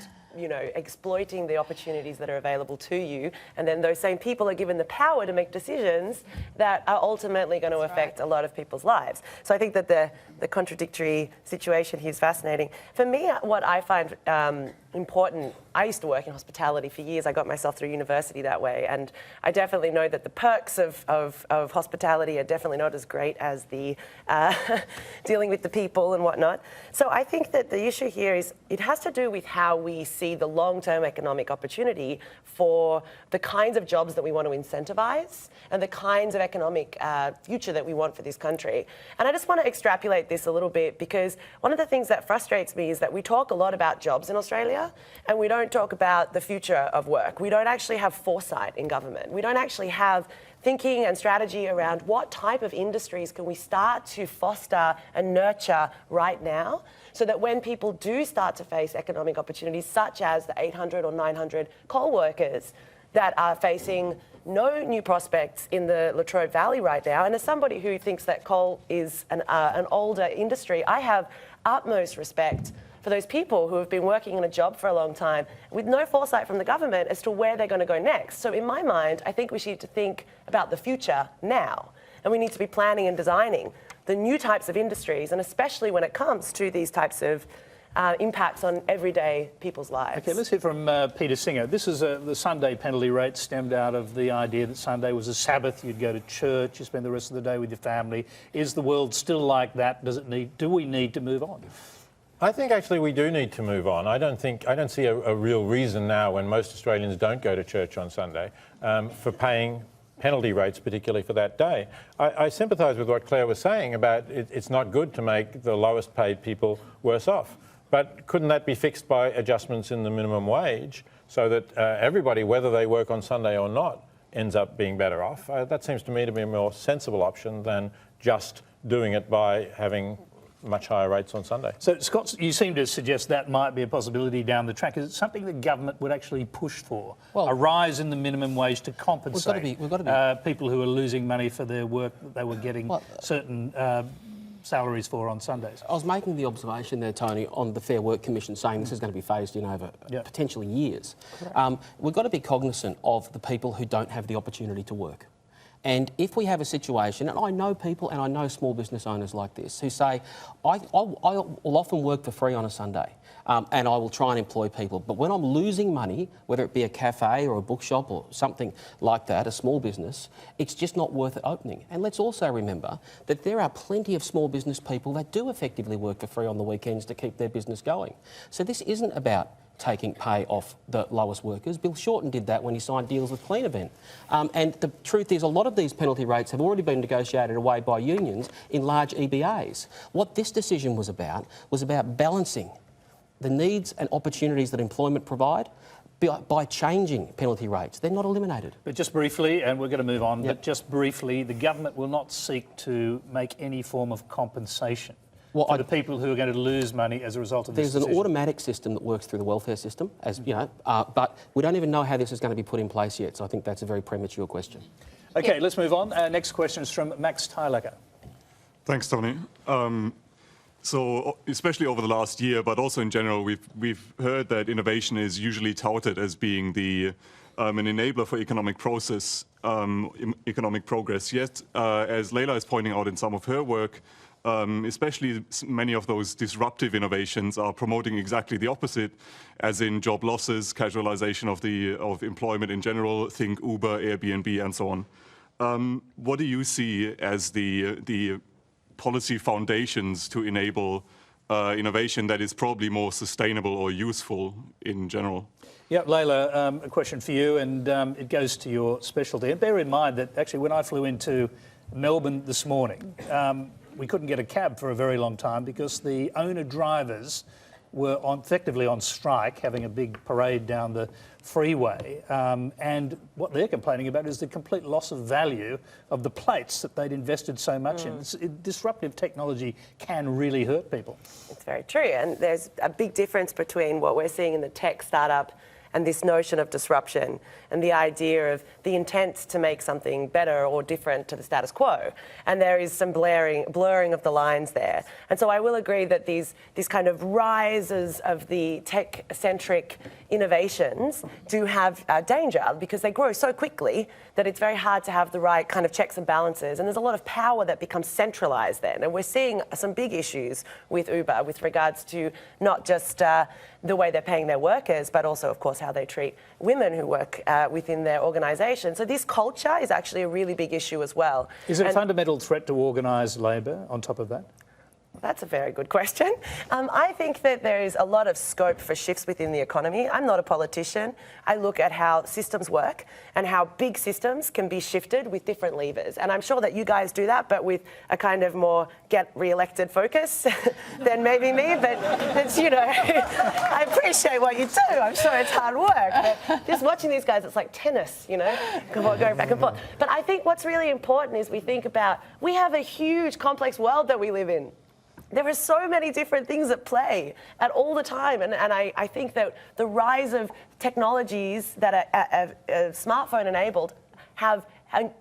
exploiting the opportunities that are available to you, and then those same people are given the power to make decisions that are ultimately going to affect a lot of people's lives. So I think that the contradictory situation here is fascinating. For me, what I find important, I used to work in hospitality for years. I got myself through university that way, and I definitely know that the perks of hospitality are definitely not as great as the dealing with the people and whatnot. So I think that the issue here is it has to do with how we see the long-term economic opportunity for the kinds of jobs that we want to incentivize and the kinds of economic future that we want for this country. And I just want to extrapolate this a little bit, because one of the things that frustrates me is that we talk a lot about jobs in Australia and we don't talk about the future of work. We don't actually have foresight in government. We don't actually have thinking and strategy around what type of industries can we start to foster and nurture right now, so that when people do start to face economic opportunities, such as the 800 or 900 coal workers that are facing no new prospects in the Latrobe Valley right now, and as somebody who thinks that coal is an older industry, I have utmost respect for those people who have been working in a job for a long time with no foresight from the government as to where they're going to go next. So in my mind, I think we need to think about the future now, and we need to be planning and designing the new types of industries, and especially when it comes to these types of impacts on everyday people's lives. Okay, let's hear from Peter Singer. This is the Sunday penalty rate stemmed out of the idea that Sunday was a Sabbath. You'd go to church, you spend the rest of the day with your family. Is the world still like that? Do we need to move on? I think actually we do need to move on. I don't see a real reason now, when most Australians don't go to church on Sunday, for paying penalty rates, particularly for that day. I sympathise with what Clare was saying about it's not good to make the lowest paid people worse off. But couldn't that be fixed by adjustments in the minimum wage, so that everybody, whether they work on Sunday or not, ends up being better off? That seems to me to be a more sensible option than just doing it by having much higher rates on Sunday. So, Scott, you seem to suggest that might be a possibility down the track. Is it something the government would actually push for? Well, a rise in the minimum wage to compensate people who are losing money for their work that they were getting certain salaries for on Sundays? I was making the observation there, Tony, on the Fair Work Commission saying this is going to be phased in over potentially years. We've got to be cognisant of the people who don't have the opportunity to work. And if we have a situation, and I know people and I know small business owners like this who say, I will often work for free on a Sunday and I will try and employ people. But when I'm losing money, whether it be a cafe or a bookshop or something like that, a small business, it's just not worth it opening. And let's also remember that there are plenty of small business people that do effectively work for free on the weekends to keep their business going. So this isn't about taking pay off the lowest workers. Bill Shorten did that when he signed deals with Clean Event. And the truth is, a lot of these penalty rates have already been negotiated away by unions in large EBAs. What this decision was about balancing the needs and opportunities that employment provide by changing penalty rates. They're not eliminated. But just briefly, and we're going to move on, but just briefly, the government will not seek to make any form of compensation for the people who are going to lose money as a result of this decision. There's an automatic system that works through the welfare system, as you know, but we don't even know how this is going to be put in place yet, so I think that's a very premature question. OK, let's move on. Next question is from Max Tylacker. Thanks, Tony. So, especially over the last year, but also in general, we've heard that innovation is usually touted as being an enabler for economic progress. Yet, as Leyla is pointing out in some of her work, especially many of those disruptive innovations are promoting exactly the opposite, as in job losses, casualization of employment in general, think Uber, Airbnb, and so on. What do you see as the policy foundations to enable innovation that is probably more sustainable or useful in general? Yeah, Leyla, a question for you, and it goes to your specialty. And bear in mind that actually when I flew into Melbourne this morning, we couldn't get a cab for a very long time because the owner-drivers were effectively on strike, having a big parade down the freeway. And what they're complaining about is the complete loss of value of the plates that they'd invested so much in. Disruptive technology can really hurt people. It's very true. And there's a big difference between what we're seeing in the tech startup and this notion of disruption and the idea of the intent to make something better or different to the status quo. And there is some blurring of the lines there. And so I will agree that these kind of rises of the tech-centric innovations do have danger because they grow so quickly that it's very hard to have the right kind of checks and balances. And there's a lot of power that becomes centralised then. And we're seeing some big issues with Uber with regards to not just the way they're paying their workers, but also, of course, how they treat women who work within their organisation. So this culture is actually a really big issue as well. Is it a fundamental threat to organised labour on top of that? That's a very good question. I think that there is a lot of scope for shifts within the economy. I'm not a politician. I look at how systems work and how big systems can be shifted with different levers. And I'm sure that you guys do that, but with a kind of more get re-elected focus than maybe me. But it's, you know, I appreciate what you do. I'm sure it's hard work. But just watching these guys, it's like tennis, you know, going back and forth. But I think what's really important is we think about, we have a huge complex world that we live in. There are so many different things at play at all the time. And I think that the rise of technologies that are smartphone enabled have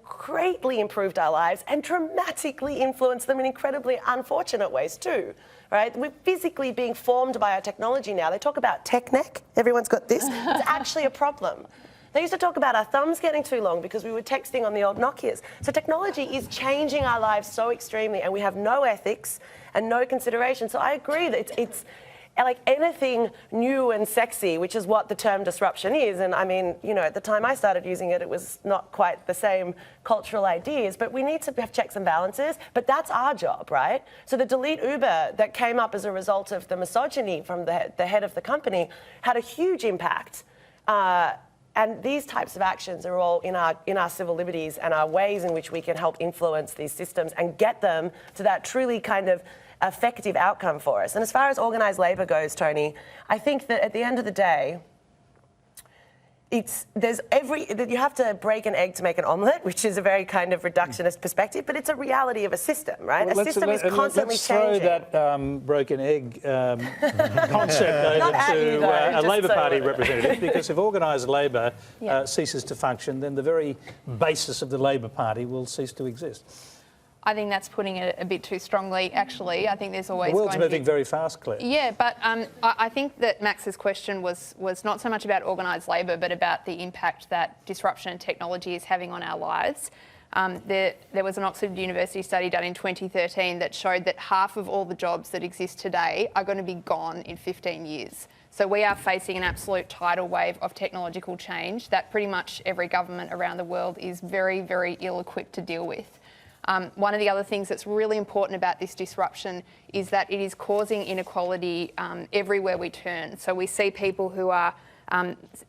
greatly improved our lives and dramatically influenced them in incredibly unfortunate ways too. Right? We're physically being formed by our technology now. They talk about tech neck. Everyone's got this. It's actually a problem. They used to talk about our thumbs getting too long because we were texting on the old Nokias. So technology is changing our lives so extremely, and we have no ethics and no consideration. So I agree that it's like anything new and sexy, which is what the term disruption is. And I mean, you know, at the time I started using it, it was not quite the same cultural ideas, but we need to have checks and balances. But that's our job, right? So the delete Uber that came up as a result of the misogyny from the head of the company had a huge impact. And these types of actions are all in our civil liberties and our ways in which we can help influence these systems and get them to that truly kind of effective outcome for us. And as far as organised labour goes, Tony, I think that at the end of the day, you have to break an egg to make an omelette, which is a very kind of reductionist perspective, but it's a reality of a system, right? Well, a system is constantly changing. Let's throw that broken egg concept over to a Labor Party representative, because if organised labour ceases to function, then the very basis of the Labor Party will cease to exist. I think that's putting it a bit too strongly, actually. I think there's always the world's moving very fast, Claire. Yeah, but I think that Max's question was not so much about organised labour, but about the impact that disruption and technology is having on our lives. There was an Oxford University study done in 2013 that showed that half of all the jobs that exist today are going to be gone in 15 years. So we are facing an absolute tidal wave of technological change that pretty much every government around the world is very, very ill-equipped to deal with. One of the other things that's really important about this disruption is that it is causing inequality everywhere we turn. So we see people who are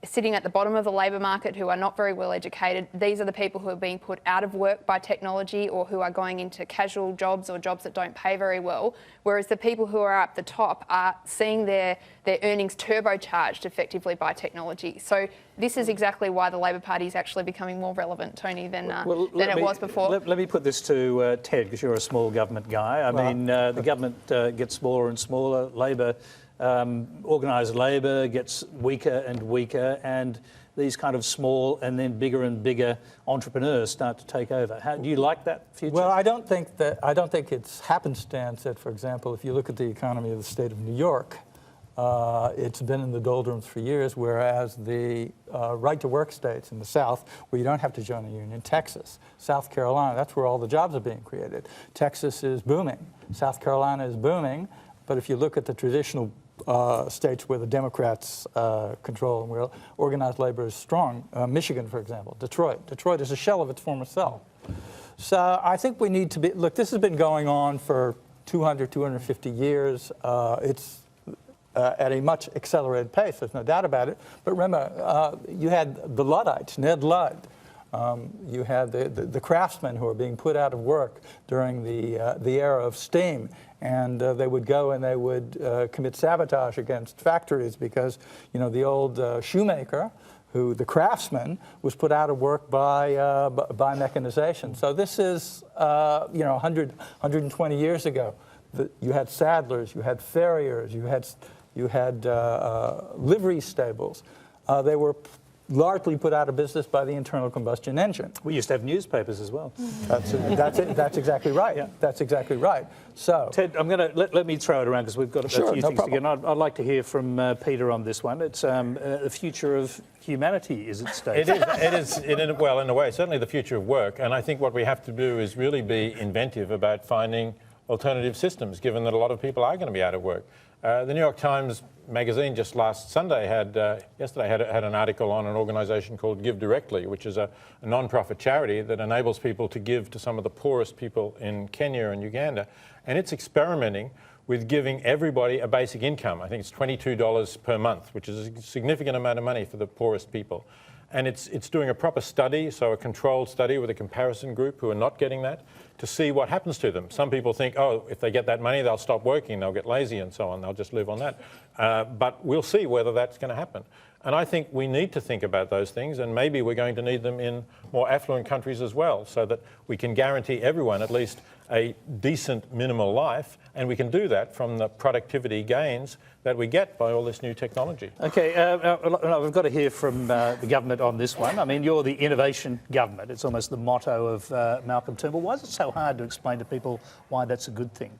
sitting at the bottom of the labour market who are not very well educated. These are the people who are being put out of work by technology or who are going into casual jobs or jobs that don't pay very well, whereas the people who are up the top are seeing their earnings turbocharged effectively by technology. So this is exactly why the Labor Party is actually becoming more relevant, Tony, than it was before. Let me put this to Ted, because you're a small government guy. I mean, the government gets smaller and smaller. Labor, organised labour gets weaker and weaker, and these kind of small and then bigger entrepreneurs start to take over. How do you like that future? Well, I don't think it's happenstance that, for example, if you look at the economy of the state of New York, it's been in the doldrums for years, whereas the right-to-work states in the South, where you don't have to join a union, Texas, South Carolina, that's where all the jobs are being created. Texas is booming. South Carolina is booming. But if you look at the traditional states where the Democrats control and where organized labor is strong, Michigan, for example, Detroit is a shell of its former self. So I think we need to be, look, this has been going on for 250 years. It's at a much accelerated pace, there's no doubt about it. But remember, you had the Luddites, Ned Ludd, You had the craftsmen who were being put out of work during the era of steam, and they would go and they would commit sabotage against factories because, you know, the old shoemaker, the craftsman, was put out of work by mechanization. So this is, you know, 120 years ago. You had saddlers, you had farriers, you had livery stables. They were largely put out of business by the internal combustion engine. We used to have newspapers as well. That's exactly right. Yeah. That's exactly right. So, Ted, I'm going to let me throw it around because we've got a few things problem. to get on. I'd like to hear from Peter on this one. It's the future of humanity is at stake. It is, well, in a way, certainly the future of work. And I think what we have to do is really be inventive about finding alternative systems, given that a lot of people are going to be out of work. The New York Times magazine just last Sunday yesterday had an article on an organisation called Give Directly, which is a non-profit charity that enables people to give to some of the poorest people in Kenya and Uganda. And it's experimenting with giving everybody a basic income. I think it's $22 per month, which is a significant amount of money for the poorest people. And it's doing a proper study, so a controlled study with a comparison group who are not getting that, to see what happens to them. Some people think, oh, if they get that money, they'll stop working, they'll get lazy and so on, they'll just live on that. But we'll see whether that's going to happen. And I think we need to think about those things, and maybe we're going to need them in more affluent countries as well, so that we can guarantee everyone at least a decent minimal life, and we can do that from the productivity gains that we get by all this new technology. Okay, we've got to hear from the government on this one. I mean, you're the innovation government. It's almost the motto of Malcolm Turnbull. Why is it so hard to explain to people why that's a good thing?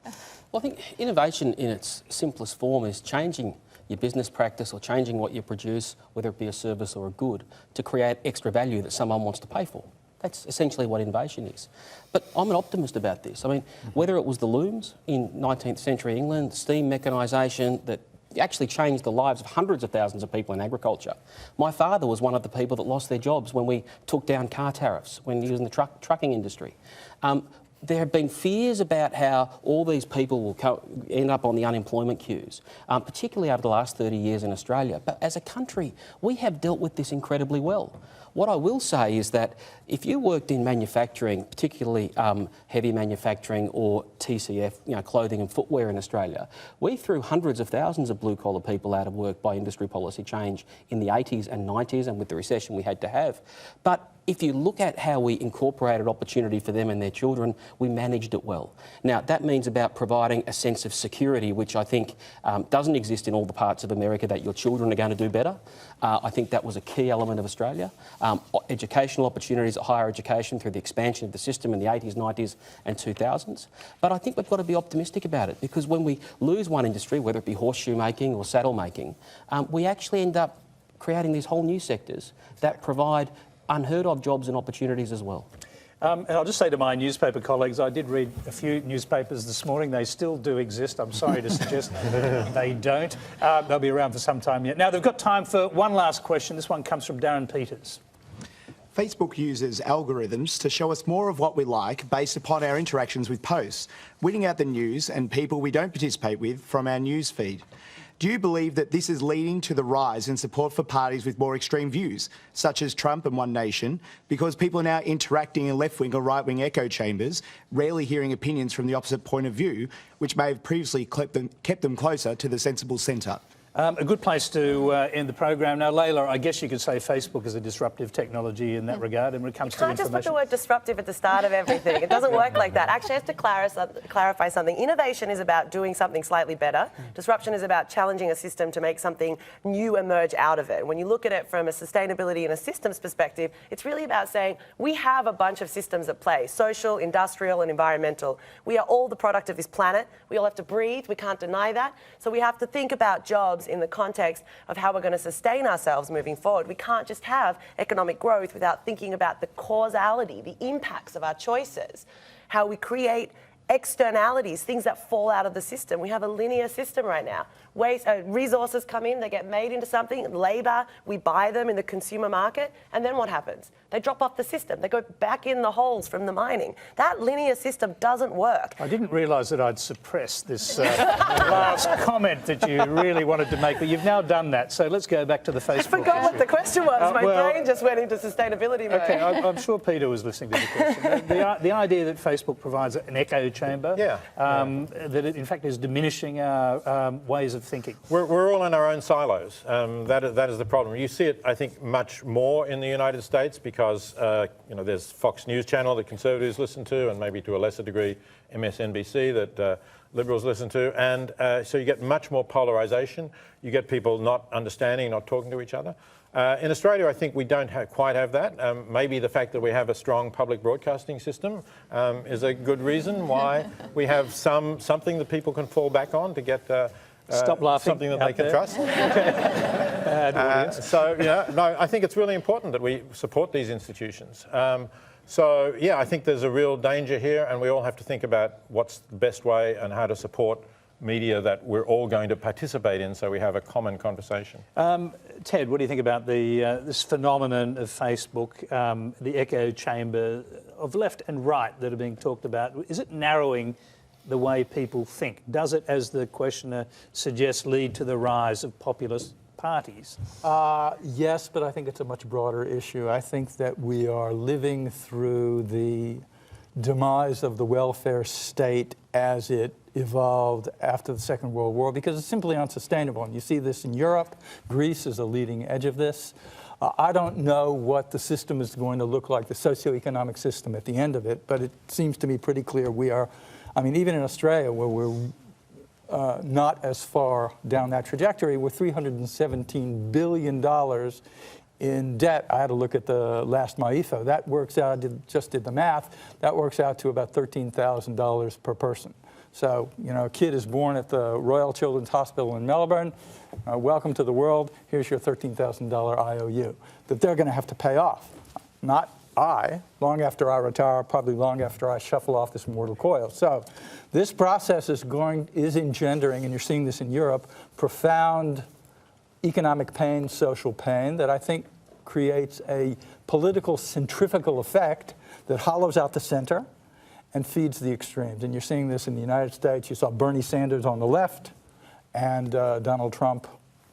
Well, I think innovation in its simplest form is changing your business practice or changing what you produce, whether it be a service or a good, to create extra value that someone wants to pay for. That's essentially what innovation is. But I'm an optimist about this. I mean, whether it was the looms in 19th century England, steam mechanisation that actually changed the lives of hundreds of thousands of people in agriculture. My father was one of the people that lost their jobs when we took down car tariffs, when he was in the trucking industry. There have been fears about how all these people will end up on the unemployment queues, particularly over the last 30 years in Australia. But as a country, we have dealt with this incredibly well. What I will say is that if you worked in manufacturing, particularly heavy manufacturing or TCF, you know, clothing and footwear in Australia, we threw hundreds of thousands of blue-collar people out of work by industry policy change in the 80s and 90s, and with the recession we had to have. But if you look at how we incorporated opportunity for them and their children, we managed it well. Now, that means about providing a sense of security, which I think doesn't exist in all the parts of America, that your children are going to do better. I think that was a key element of Australia. Educational opportunities at higher education through the expansion of the system in the 80s, 90s and 2000s. But I think we've got to be optimistic about it, because when we lose one industry, whether it be horseshoe making or saddle making, we actually end up creating these whole new sectors that provide unheard of jobs and opportunities as well. And I'll just say to my newspaper colleagues, I did read a few newspapers this morning. They still do exist. I'm sorry to suggest they don't. They'll be around for some time yet. Now, they've got time for one last question. This one comes from Darren Peters. Facebook uses algorithms to show us more of what we like based upon our interactions with posts, weeding out the news and people we don't participate with from our news feed. Do you believe that this is leading to the rise in support for parties with more extreme views, such as Trump and One Nation, because people are now interacting in left-wing or right-wing echo chambers, rarely hearing opinions from the opposite point of view, which may have previously kept them closer to the sensible centre? A good place to end the program. Now, Leyla, I guess you could say Facebook is a disruptive technology in that regard, and when it comes to information. You can't just put the word disruptive at the start of everything. It doesn't work like that. Actually, I have to clarify something. Innovation is about doing something slightly better. Disruption is about challenging a system to make something new emerge out of it. When you look at it from a sustainability and a systems perspective, it's really about saying we have a bunch of systems at play, social, industrial and environmental. We are all the product of this planet. We all have to breathe. We can't deny that. So we have to think about jobs in the context of how we're going to sustain ourselves moving forward. We can't just have economic growth without thinking about the causality, the impacts of our choices, how we create externalities, things that fall out of the system. We have a linear system right now. Resources come in, they get made into something, labour, we buy them in the consumer market, and then what happens? They drop off the system. They go back in the holes from the mining. That linear system doesn't work. I didn't realise that I'd suppressed this last comment that you really wanted to make, but you've now done that. So let's go back to the Facebook. I forgot what the question was. My brain just went into sustainability mode. Okay, I'm sure Peter was listening to the question. The idea that Facebook provides an echo chamber, that it in fact is diminishing our ways of thinking. We're all in our own silos. That is the problem. You see it, I think, much more in the United States because there's Fox News Channel that Conservatives listen to, and maybe to a lesser degree MSNBC that Liberals listen to, and so you get much more polarisation. You get people not understanding, not talking to each other. In Australia, I think we don't quite have that. Maybe the fact that we have a strong public broadcasting system is a good reason why we have something that people can fall back on to get stop laughing. Something that they can trust. No, I think it's really important that we support these institutions. I think there's a real danger here, and we all have to think about what's the best way and how to support media that we're all going to participate in, so we have a common conversation. Ted, what do you think about this phenomenon of Facebook, the echo chamber of left and right that are being talked about? Is it narrowing the way people think? Does it, as the questioner suggests, lead to the rise of populist parties? Yes, but I think it's a much broader issue. I think that we are living through the demise of the welfare state as it evolved after the Second World War, because it's simply unsustainable. And you see this in Europe. Greece is a leading edge of this. I don't know what the system is going to look like, the socioeconomic system at the end of it, but it seems to me pretty clear we are, even in Australia, where we're not as far down that trajectory, we're $317 billion in debt. I had to look at the last MyEFO. That works out, I just did the math, that works out to about $13,000 per person. So, a kid is born at the Royal Children's Hospital in Melbourne. Welcome to the world. Here's your $13,000 IOU that they're going to have to pay off. Not long after I retire, probably long after I shuffle off this mortal coil. So this process is engendering, and you're seeing this in Europe, profound economic pain, social pain that I think creates a political centrifugal effect that hollows out the center and feeds the extremes. And you're seeing this in the United States. You saw Bernie Sanders on the left and Donald Trump.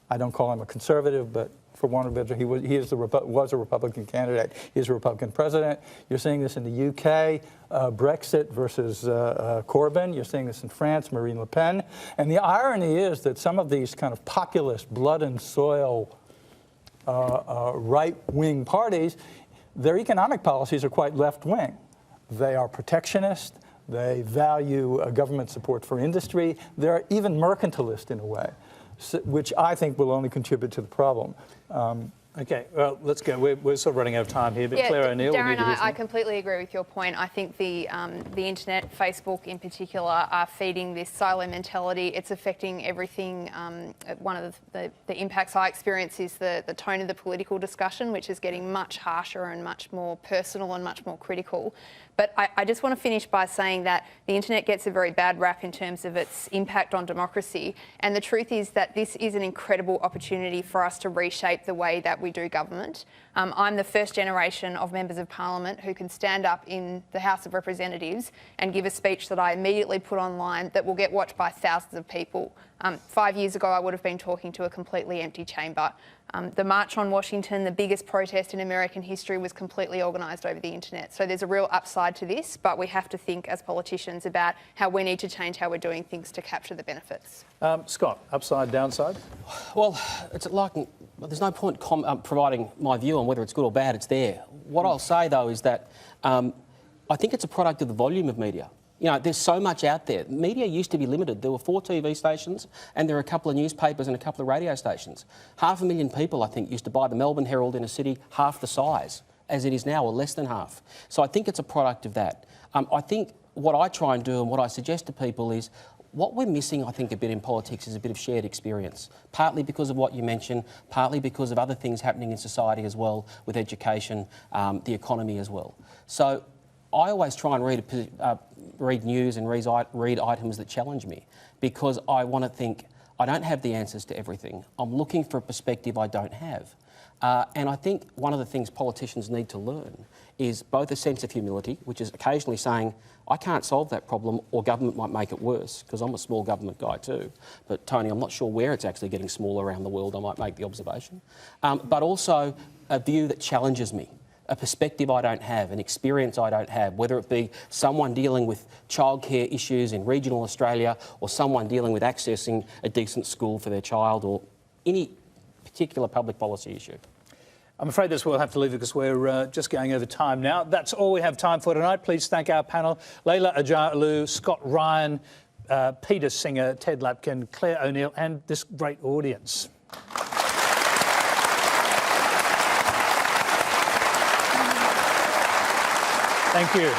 I don't call him a conservative, but for one of it, he was a Republican candidate. He's a Republican president. You're seeing this in the UK, Brexit versus Corbyn. You're seeing this in France, Marine Le Pen. And the irony is that some of these kind of populist, blood and soil right-wing parties, their economic policies are quite left-wing. They are protectionist. They value government support for industry. They're even mercantilist in a way, which I think will only contribute to the problem. Okay, well, let's go. We're sort of running out of time here, but Clare O'Neill... Darren, I completely agree with your point. I think the internet, Facebook in particular, are feeding this silo mentality. It's affecting everything. One of the impacts I experience is the tone of the political discussion, which is getting much harsher and much more personal and much more critical. But I just want to finish by saying that the internet gets a very bad rap in terms of its impact on democracy. And the truth is that this is an incredible opportunity for us to reshape the way that we do government. I'm the first generation of members of parliament who can stand up in the House of Representatives and give a speech that I immediately put online that will get watched by thousands of people. 5 years ago, I would have been talking to a completely empty chamber. The March on Washington, the biggest protest in American history, was completely organised over the internet. So there's a real upside to this, but we have to think as politicians about how we need to change how we're doing things to capture the benefits. Scott, upside, downside? Well, it's like, there's no point providing my view on whether it's good or bad. It's there. What I'll say, though, is that I think it's a product of the volume of media. There's so much out there. Media used to be limited. There were 4 TV stations and there were a couple of newspapers and a couple of radio stations. 500,000 people, I think, used to buy the Melbourne Herald in a city half the size as it is now, or less than half. So I think it's a product of that. I think what I try and do and what I suggest to people is what we're missing, I think, a bit in politics is a bit of shared experience, partly because of what you mentioned, partly because of other things happening in society as well, with education, the economy as well. So I always try and read news and read items that challenge me, because I want to think, I don't have the answers to everything. I'm looking for a perspective I don't have. And I think one of the things politicians need to learn is both a sense of humility, which is occasionally saying, I can't solve that problem, or government might make it worse, because I'm a small government guy too. But Tony, I'm not sure where it's actually getting smaller around the world. I might make the observation. But also a view that challenges me, a perspective I don't have, an experience I don't have, whether it be someone dealing with childcare issues in regional Australia, or someone dealing with accessing a decent school for their child, or any particular public policy issue. I'm afraid that's where we'll have to leave it, because we're just going over time now. That's all we have time for tonight. Please thank our panel: Leyla Acaroglu, Scott Ryan, Peter Singer, Ted Lapkin, Clare O'Neill, and this great audience. Thank you.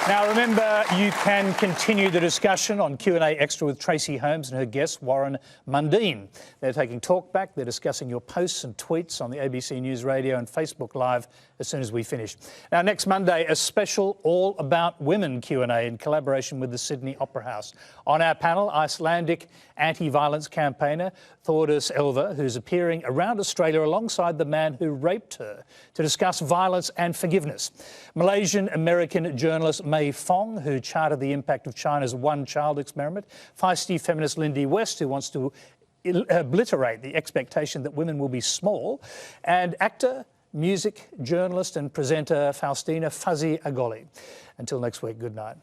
Now remember, you can continue the discussion on Q&A Extra with Tracy Holmes and her guest Warren Mundine. They're taking talk back. They're discussing your posts and tweets on the ABC News Radio and Facebook Live as soon as we finish. Now next Monday, a special all about women Q&A in collaboration with the Sydney Opera House. On our panel, Icelandic anti-violence campaigner Thordis Elva, who's appearing around Australia alongside the man who raped her to discuss violence and forgiveness. Malaysian-American journalist Mei Fong, who charted the impact of China's one-child experiment. Feisty feminist Lindy West, who wants to obliterate the expectation that women will be small. And actor, music, journalist and presenter Faustina Fuzzy Agoli. Until next week, good night.